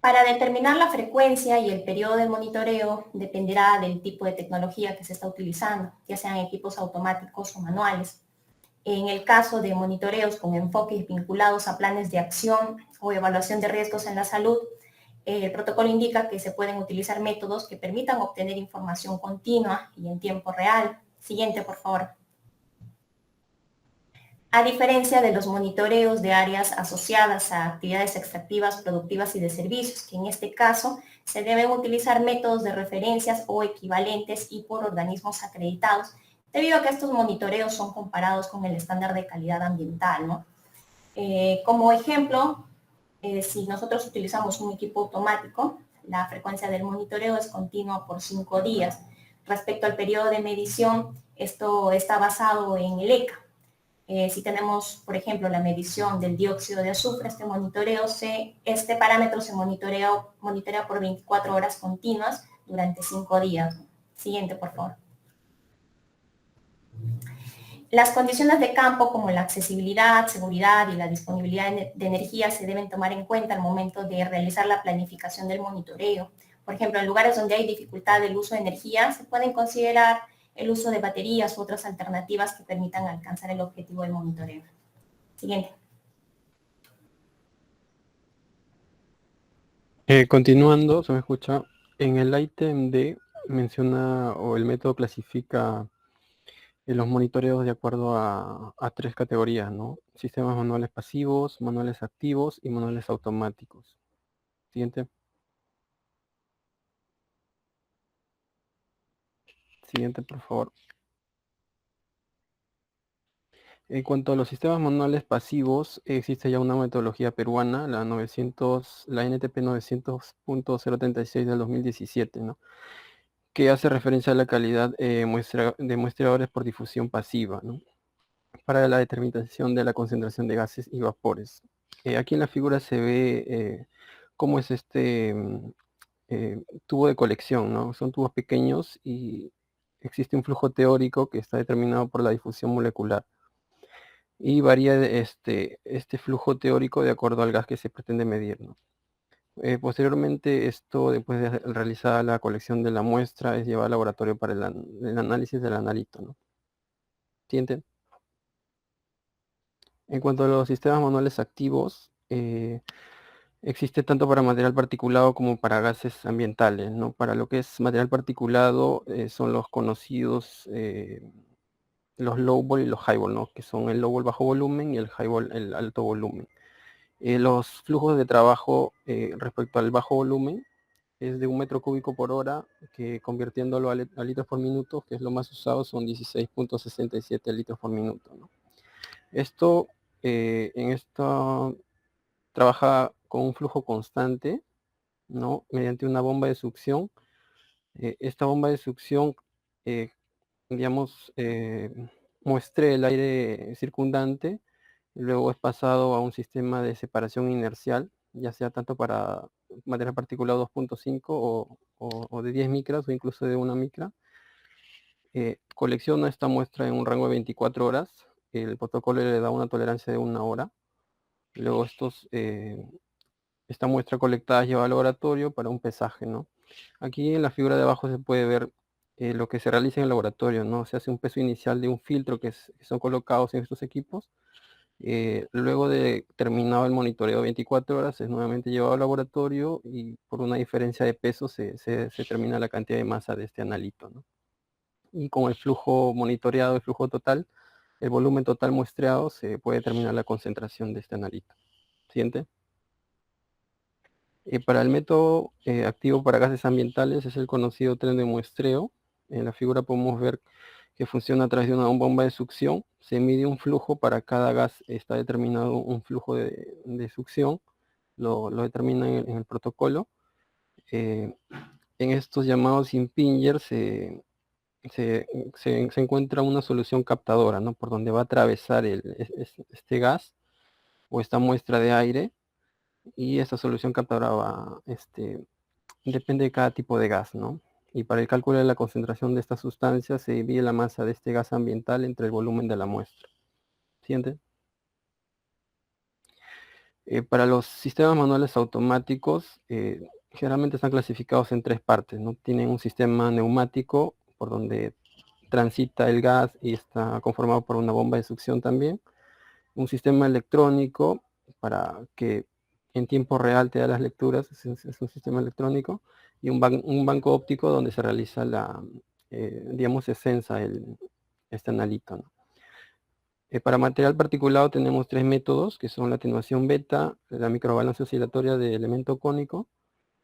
Para determinar la frecuencia y el periodo de monitoreo dependerá del tipo de tecnología que se está utilizando, ya sean equipos automáticos o manuales. En el caso de monitoreos con enfoques vinculados a planes de acción o evaluación de riesgos en la salud, el protocolo indica que se pueden utilizar métodos que permitan obtener información continua y en tiempo real. Siguiente, por favor. A diferencia de los monitoreos de áreas asociadas a actividades extractivas, productivas y de servicios, que en este caso se deben utilizar métodos de referencias o equivalentes y por organismos acreditados, debido a que estos monitoreos son comparados con el estándar de calidad ambiental, ¿no? Como ejemplo, si nosotros utilizamos un equipo automático, la frecuencia del monitoreo es continua por 5 días. Respecto al periodo de medición, esto está basado en el ECA. Si tenemos, por ejemplo, la medición del dióxido de azufre, este parámetro se monitorea por 24 horas continuas durante 5 días. Siguiente, por favor. Las condiciones de campo como la accesibilidad, seguridad y la disponibilidad de energía se deben tomar en cuenta al momento de realizar la planificación del monitoreo. Por ejemplo, en lugares donde hay dificultad del uso de energía, se pueden considerar el uso de baterías u otras alternativas que permitan alcanzar el objetivo del monitoreo. Siguiente. Continuando, se me escucha, en el ítem D menciona o el método clasifica los monitoreos de acuerdo a 3 categorías, ¿no? Sistemas manuales pasivos, manuales activos y manuales automáticos. Siguiente. Siguiente, por favor. En cuanto a los sistemas manuales pasivos, existe ya una metodología peruana, la NTP 900.036 del 2017, ¿no? Que hace referencia a la calidad de muestreadores por difusión pasiva, ¿no? Para la determinación de la concentración de gases y vapores. Aquí en la figura se ve cómo es este tubo de colección, ¿no? Son tubos pequeños y existe un flujo teórico que está determinado por la difusión molecular. Y varía este flujo teórico de acuerdo al gas que se pretende medir, ¿no? Posteriormente, esto, después de realizar la colección de la muestra, es llevado al laboratorio para el análisis del analito, ¿no? Siguiente. En cuanto a los sistemas manuales activos, existe tanto para material particulado como para gases ambientales, ¿no? Para lo que es material particulado son los conocidos los low-vol y los high-vol, ¿no? Que son el low-vol bajo volumen y el high-vol el alto volumen. Los flujos de trabajo respecto al bajo volumen es de 1 metro cúbico por hora, que convirtiéndolo a litros por minuto, que es lo más usado, son 16.67 litros por minuto, ¿no? Esto, trabaja con un flujo constante, ¿no? Mediante una bomba de succión. Esta bomba de succión, digamos, muestre el aire circundante, y luego es pasado a un sistema de separación inercial, ya sea tanto para material particulado 2.5 o de 10 micras o incluso de 1 micra. Colecciona esta muestra en un rango de 24 horas. El protocolo le da una tolerancia de 1 hora. Luego esta muestra colectada lleva al laboratorio para un pesaje, ¿no? Aquí en la figura de abajo se puede ver lo que se realiza en el laboratorio, ¿no? Se hace un peso inicial de un filtro que son colocados en estos equipos. Luego de terminado el monitoreo 24 horas, es nuevamente llevado al laboratorio y por una diferencia de peso se determina la cantidad de masa de este analito, ¿no? Y con el flujo monitoreado, el flujo total, el volumen total muestreado, se puede determinar la concentración de este analito. Siguiente. Para el método activo para gases ambientales es el conocido tren de muestreo. En la figura podemos ver que funciona a través de una bomba de succión. Se mide un flujo para cada gas, está determinado un flujo de succión, lo determina en el protocolo. En estos llamados impingers se encuentra una solución captadora, ¿no? Por donde va a atravesar este gas o esta muestra de aire, y esta solución captadora va, depende de cada tipo de gas, ¿no? Y para el cálculo de la concentración de esta sustancia se divide la masa de este gas ambiental entre el volumen de la muestra. Siguiente. Para los sistemas manuales automáticos, generalmente están clasificados en 3 partes, ¿no? Tienen un sistema neumático por donde transita el gas y está conformado por una bomba de succión también. Un sistema electrónico para que en tiempo real te da las lecturas, es un sistema electrónico. Y un banco óptico donde se realiza digamos, se censa este analito, ¿no? Para material particulado tenemos 3 métodos, que son la atenuación beta, la microbalancia oscilatoria de elemento cónico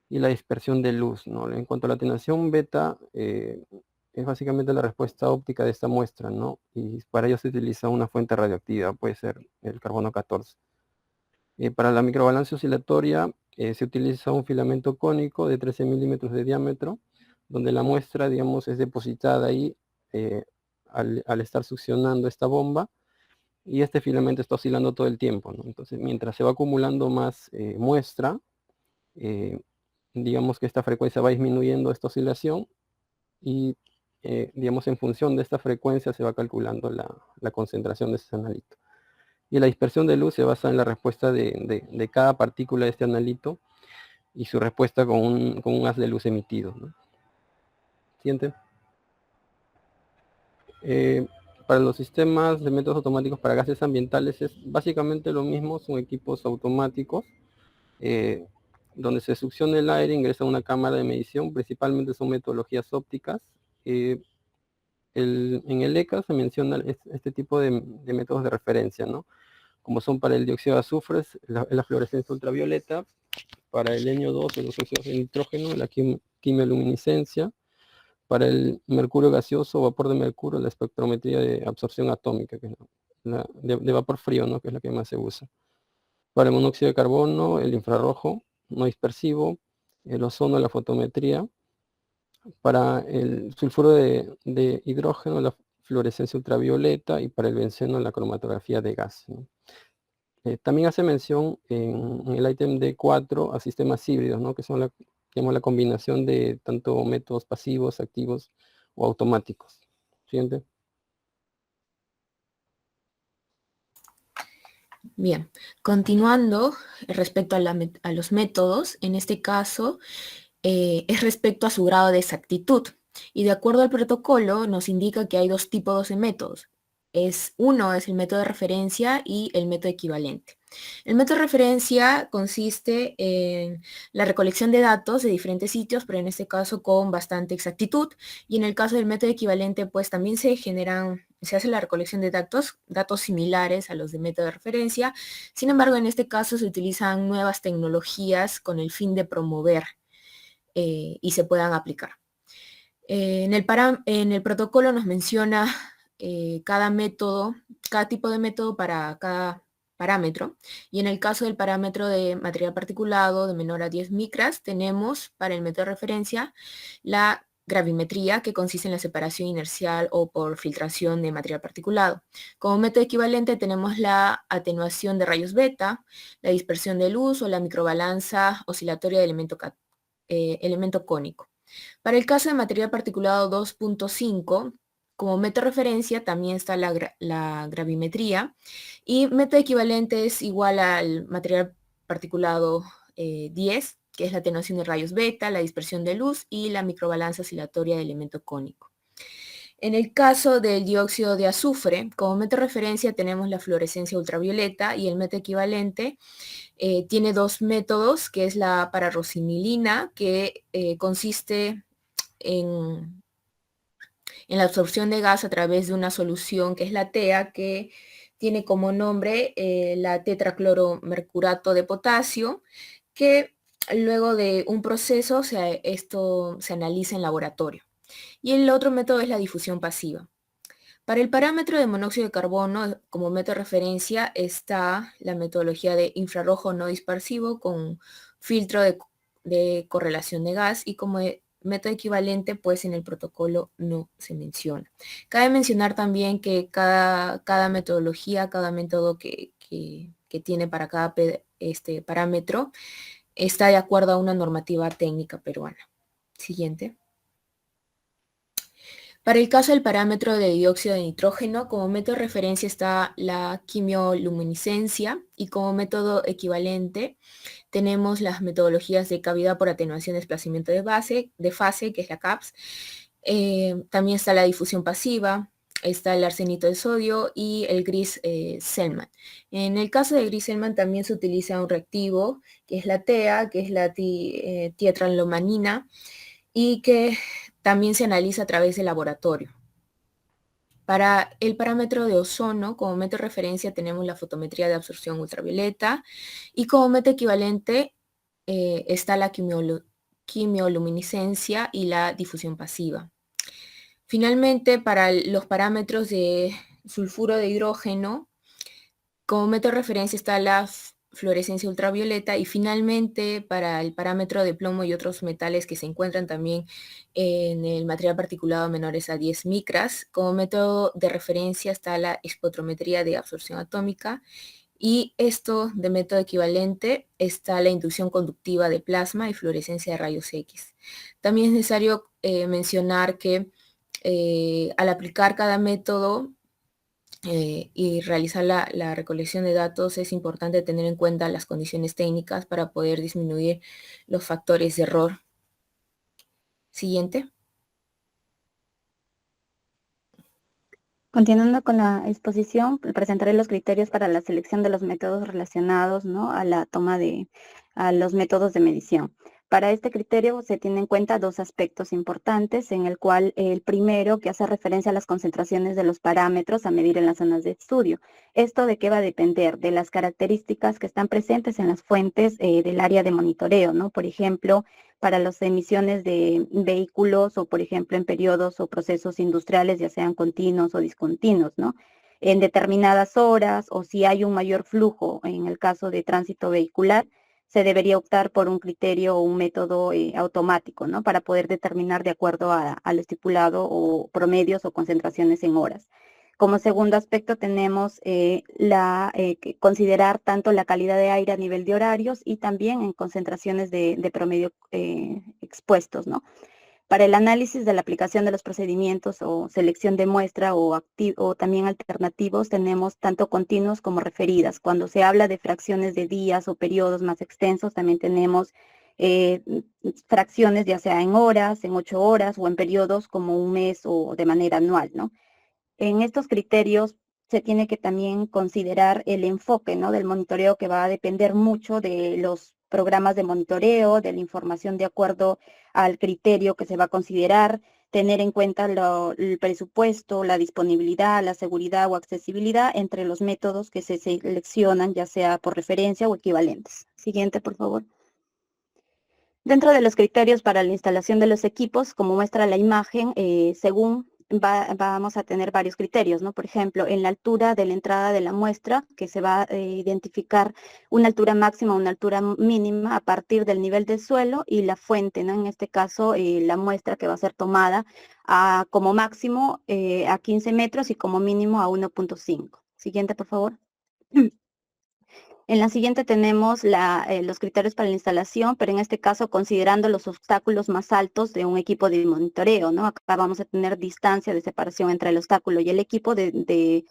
y la dispersión de luz, ¿no? En cuanto a la atenuación beta, es básicamente la respuesta óptica de esta muestra, ¿no? Y para ello se utiliza una fuente radioactiva, puede ser el carbono 14. Para la microbalancia oscilatoria se utiliza un filamento cónico de 13 milímetros de diámetro, donde la muestra, digamos, es depositada ahí al estar succionando esta bomba, y este filamento está oscilando todo el tiempo, ¿no? Entonces, mientras se va acumulando más muestra, digamos que esta frecuencia va disminuyendo esta oscilación, y digamos, en función de esta frecuencia se va calculando la concentración de ese analito. Y la dispersión de luz se basa en la respuesta de cada partícula de este analito y su respuesta con un haz de luz emitido, ¿no? Siguiente. Para los sistemas de métodos automáticos para gases ambientales es básicamente lo mismo, son equipos automáticos donde se succiona el aire, ingresa a una cámara de medición, principalmente son metodologías ópticas. En el ECA se menciona este tipo de métodos de referencia, ¿no? Como son para el dióxido de azufre, la fluorescencia ultravioleta, para el N2, los óxidos de nitrógeno, la quimioluminiscencia, para el mercurio gaseoso, vapor de mercurio, la espectrometría de absorción atómica, que es de vapor frío, ¿no? Que es la que más se usa. Para el monóxido de carbono, el infrarrojo no dispersivo, el ozono, la fotometría. Para el sulfuro de hidrógeno, la fluorescencia ultravioleta, y para el benceno, la cromatografía de gas, ¿no? También hace mención en el ítem D4 a sistemas híbridos, ¿no? Que son la combinación de tanto métodos pasivos, activos o automáticos. Siguiente. Bien, continuando respecto a los métodos, en este caso es respecto a su grado de exactitud. Y de acuerdo al protocolo nos indica que hay 2 tipos de métodos. Uno es el método de referencia y el método equivalente. El método de referencia consiste en la recolección de datos de diferentes sitios, pero en este caso con bastante exactitud. Y en el caso del método equivalente, pues también se hace la recolección de datos similares a los de método de referencia. Sin embargo, en este caso se utilizan nuevas tecnologías con el fin de promover y se puedan aplicar. En el protocolo nos menciona cada tipo de método para cada parámetro. Y en el caso del parámetro de material particulado de menor a 10 micras, tenemos para el método de referencia la gravimetría, que consiste en la separación inercial o por filtración de material particulado. Como método equivalente tenemos la atenuación de rayos beta, la dispersión de luz o la microbalanza oscilatoria de elemento cónico. Para el caso de material particulado 2.5, como método de referencia también está la gravimetría, y método equivalente es igual al material particulado 10, que es la atenuación de rayos beta, la dispersión de luz y la microbalanza oscilatoria de elemento cónico. En el caso del dióxido de azufre, como método de referencia tenemos la fluorescencia ultravioleta, y el método equivalente tiene dos métodos, que es la pararosinilina, que consiste en la absorción de gas a través de una solución que es la TEA, que tiene como nombre la tetracloromercurato de potasio, que luego de un proceso esto se analiza en laboratorio. Y el otro método es la difusión pasiva. Para el parámetro de monóxido de carbono, como método de referencia, está la metodología de infrarrojo no dispersivo con filtro de correlación de gas, y como método equivalente, pues en el protocolo no se menciona. Cabe mencionar también que cada metodología, cada método que tiene para cada parámetro, está de acuerdo a una normativa técnica peruana. Siguiente. Para el caso del parámetro de dióxido de nitrógeno, como método de referencia está la quimioluminiscencia, y como método equivalente tenemos las metodologías de cavidad por atenuación de desplazamiento de fase, que es la CAPS. También está la difusión pasiva, está el arsenito de sodio y el Gris-Selman. En el caso de Gris-Selman también se utiliza un reactivo, que es la TEA, que es la tietralomanina, y que también se analiza a través del laboratorio. Para el parámetro de ozono, como método de referencia tenemos la fotometría de absorción ultravioleta, y como método equivalente está la quimioluminiscencia y la difusión pasiva. Finalmente, para los parámetros de sulfuro de hidrógeno, como método de referencia está la fluorescencia ultravioleta, y finalmente para el parámetro de plomo y otros metales que se encuentran también en el material particulado menores a 10 micras, como método de referencia está la espectrometría de absorción atómica, y esto de método equivalente está la inducción conductiva de plasma y fluorescencia de rayos X. También es necesario mencionar que al aplicar cada método y realizar la recolección de datos, es importante tener en cuenta las condiciones técnicas para poder disminuir los factores de error. Siguiente. Continuando con la exposición, presentaré los criterios para la selección de los métodos relacionados, ¿no?, a la toma a los métodos de medición. Para este criterio se tienen en cuenta dos aspectos importantes, en el cual el primero, que hace referencia a las concentraciones de los parámetros a medir en las zonas de estudio. ¿Esto de qué va a depender? De las características que están presentes en las fuentes del área de monitoreo, ¿no? Por ejemplo, para las emisiones de vehículos, o por ejemplo en periodos o procesos industriales, ya sean continuos o discontinuos, ¿no?, en determinadas horas, o si hay un mayor flujo en el caso de tránsito vehicular, se debería optar por un criterio o un método automático, ¿no?, para poder determinar de acuerdo al estipulado o promedios o concentraciones en horas. Como segundo aspecto tenemos considerar tanto la calidad de aire a nivel de horarios y también en concentraciones de promedio expuestos, ¿no? Para el análisis de la aplicación de los procedimientos o selección de muestra o también alternativos, tenemos tanto continuos como referidas. Cuando se habla de fracciones de días o periodos más extensos, también tenemos fracciones ya sea en horas, en 8 horas o en periodos como un mes o de manera anual, ¿no? En estos criterios se tiene que también considerar el enfoque, ¿no?, del monitoreo, que va a depender mucho de los programas de monitoreo, de la información de acuerdo al criterio que se va a considerar, tener en cuenta el presupuesto, la disponibilidad, la seguridad o accesibilidad entre los métodos que se seleccionan, ya sea por referencia o equivalentes. Siguiente, por favor. Dentro de los criterios para la instalación de los equipos, como muestra la imagen, según vamos a tener varios criterios, ¿no? Por ejemplo, en la altura de la entrada de la muestra, que se va a identificar una altura máxima, una altura mínima a partir del nivel del suelo y la fuente, ¿no? En este caso, la muestra que va a ser tomada como máximo a 15 metros y como mínimo a 1.5. Siguiente, por favor. En la siguiente tenemos los criterios para la instalación, pero en este caso considerando los obstáculos más altos de un equipo de monitoreo, ¿no? Acá vamos a tener distancia de separación entre el obstáculo y el equipo de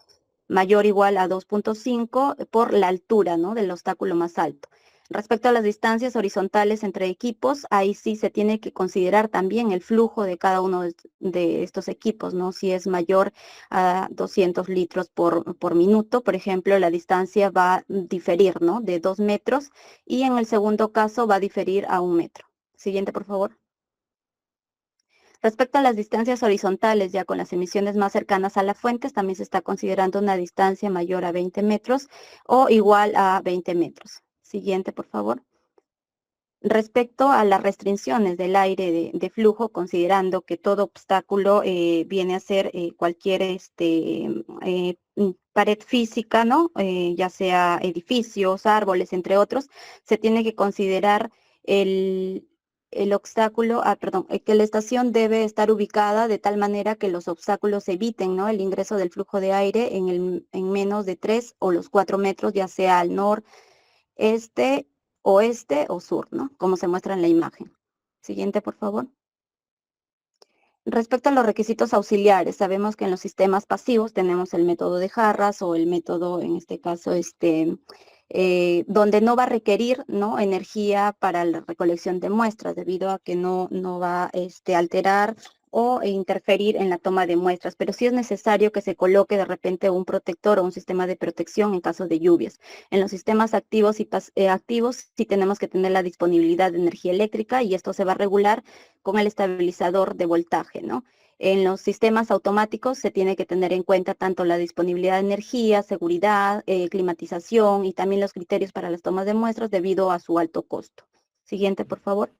mayor o igual a 2.5 por la altura, ¿no? Del obstáculo más alto. Respecto a las distancias horizontales entre equipos, ahí sí se tiene que considerar también el flujo de cada uno de estos equipos, ¿no? Si es mayor a 200 litros por minuto, por ejemplo, la distancia va a diferir, ¿no? De 2 metros y en el segundo caso va a diferir a 1 metro. Siguiente, por favor. Respecto a las distancias horizontales, ya con las emisiones más cercanas a las fuentes, también se está considerando una distancia mayor a 20 metros o igual a 20 metros. Siguiente, por favor. Respecto a las restricciones del aire de flujo, considerando que todo obstáculo viene a ser cualquier pared física, ¿no? Ya sea edificios, árboles, entre otros, se tiene que considerar el obstáculo, que la estación debe estar ubicada de tal manera que los obstáculos eviten, ¿no? El ingreso del flujo de aire en menos de 3 o los 4 metros, ya sea al norte, oeste o sur, ¿no? Como se muestra en la imagen. Siguiente, por favor. Respecto a los requisitos auxiliares, sabemos que en los sistemas pasivos tenemos el método de jarras o el método, en este caso, donde no va a requerir, ¿no? energía para la recolección de muestras, debido a que no va a alterar o interferir en la toma de muestras, pero sí es necesario que se coloque de repente un protector o un sistema de protección en caso de lluvias. En los sistemas activos sí tenemos que tener la disponibilidad de energía eléctrica y esto se va a regular con el estabilizador de voltaje, ¿no? En los sistemas automáticos se tiene que tener en cuenta tanto la disponibilidad de energía, seguridad, climatización y también los criterios para las tomas de muestras debido a su alto costo. Siguiente, por favor.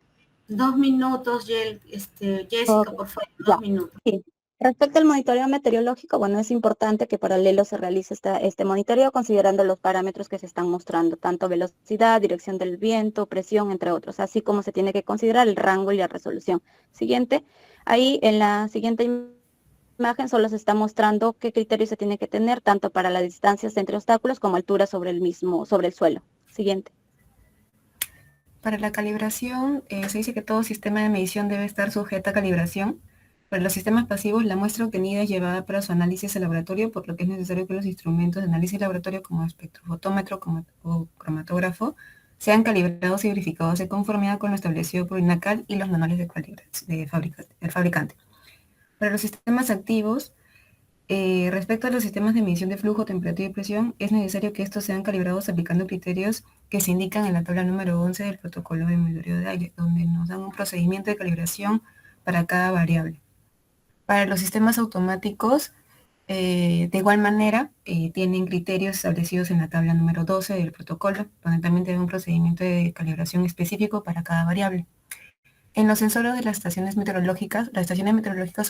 2 minutos, Jessica, por favor, 2 minutos. Sí. Respecto al monitoreo meteorológico, bueno, es importante que paralelo se realice este monitoreo considerando los parámetros que se están mostrando, tanto velocidad, dirección del viento, presión, entre otros, así como se tiene que considerar el rango y la resolución. Siguiente, ahí en la siguiente imagen solo se está mostrando qué criterios se tiene que tener, tanto para las distancias entre obstáculos como altura sobre el suelo. Siguiente. Para la calibración, se dice que todo sistema de medición debe estar sujeto a calibración. Para los sistemas pasivos, la muestra obtenida es llevada para su análisis al laboratorio, por lo que es necesario que los instrumentos de análisis laboratorio como espectrofotómetro o cromatógrafo sean calibrados y verificados de conformidad con lo establecido por INACAL y los manuales del fabricante. Para los sistemas activos, respecto a los sistemas de medición de flujo, temperatura y presión, es necesario que estos sean calibrados aplicando criterios que se indican en la tabla número 11 del protocolo de monitoreo de aire, donde nos dan un procedimiento de calibración para cada variable. Para los sistemas automáticos, de igual manera, tienen criterios establecidos en la tabla número 12 del protocolo, donde también tiene un procedimiento de calibración específico para cada variable. En los sensores de las estaciones meteorológicas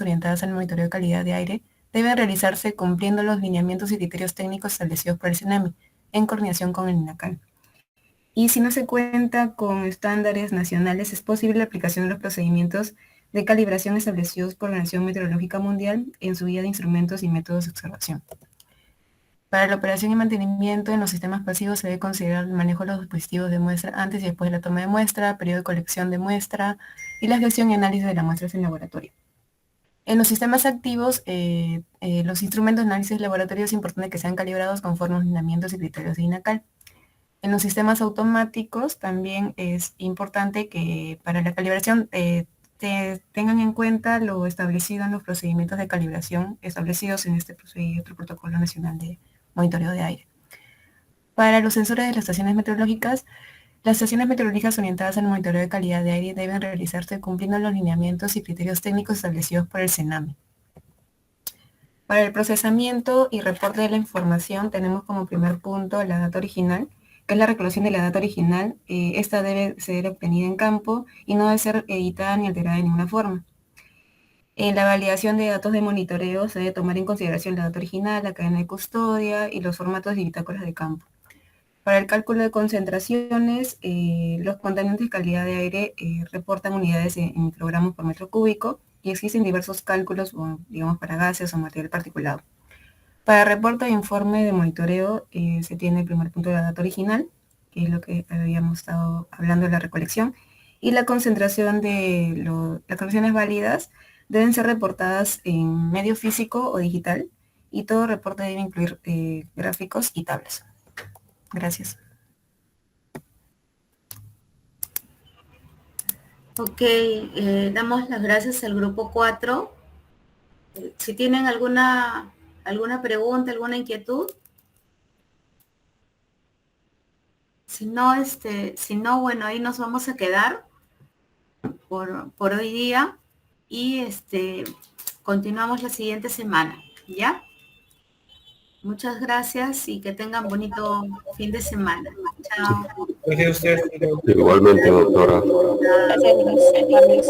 orientadas al monitoreo de calidad de aire deben realizarse cumpliendo los lineamientos y criterios técnicos establecidos por el CENAMI, en coordinación con el INACAL. Y si no se cuenta con estándares nacionales, es posible la aplicación de los procedimientos de calibración establecidos por la Organización Meteorológica Mundial en su guía de instrumentos y métodos de observación. Para la operación y mantenimiento en los sistemas pasivos se debe considerar el manejo de los dispositivos de muestra antes y después de la toma de muestra, periodo de colección de muestra y la gestión y análisis de las muestras en laboratorio. En los sistemas activos, los instrumentos de análisis de laboratorio es importante que sean calibrados conforme a los lineamientos y criterios de INACAL. En los sistemas automáticos también es importante que para la calibración tengan en cuenta lo establecido en los procedimientos de calibración establecidos en este otro protocolo nacional de monitoreo de aire. Para los sensores de las estaciones meteorológicas orientadas al monitoreo de calidad de aire deben realizarse cumpliendo los lineamientos y criterios técnicos establecidos por el CENAMI. Para el procesamiento y reporte de la información tenemos como primer punto la data original, que es la recolección de la data original. Esta debe ser obtenida en campo y no debe ser editada ni alterada de ninguna forma. En la validación de datos de monitoreo se debe tomar en consideración el dato original, la cadena de custodia y los formatos de bitácoras de campo. Para el cálculo de concentraciones, los contaminantes de calidad de aire reportan unidades en microgramos por metro cúbico y existen diversos cálculos, digamos, para gases o material particulado. Para el reporte de informe de monitoreo se tiene el primer punto de la data original, que es lo que habíamos estado hablando de la recolección, y la concentración de las condiciones válidas deben ser reportadas en medio físico o digital, y todo reporte debe incluir gráficos y tablas. Gracias. Ok, damos las gracias al grupo 4. Si tienen alguna pregunta, alguna inquietud. Si no, bueno, ahí nos vamos a quedar por hoy día y continuamos la siguiente semana, ¿ya? Muchas gracias y que tengan bonito fin de semana. Chao. Igualmente, doctora. Gracias.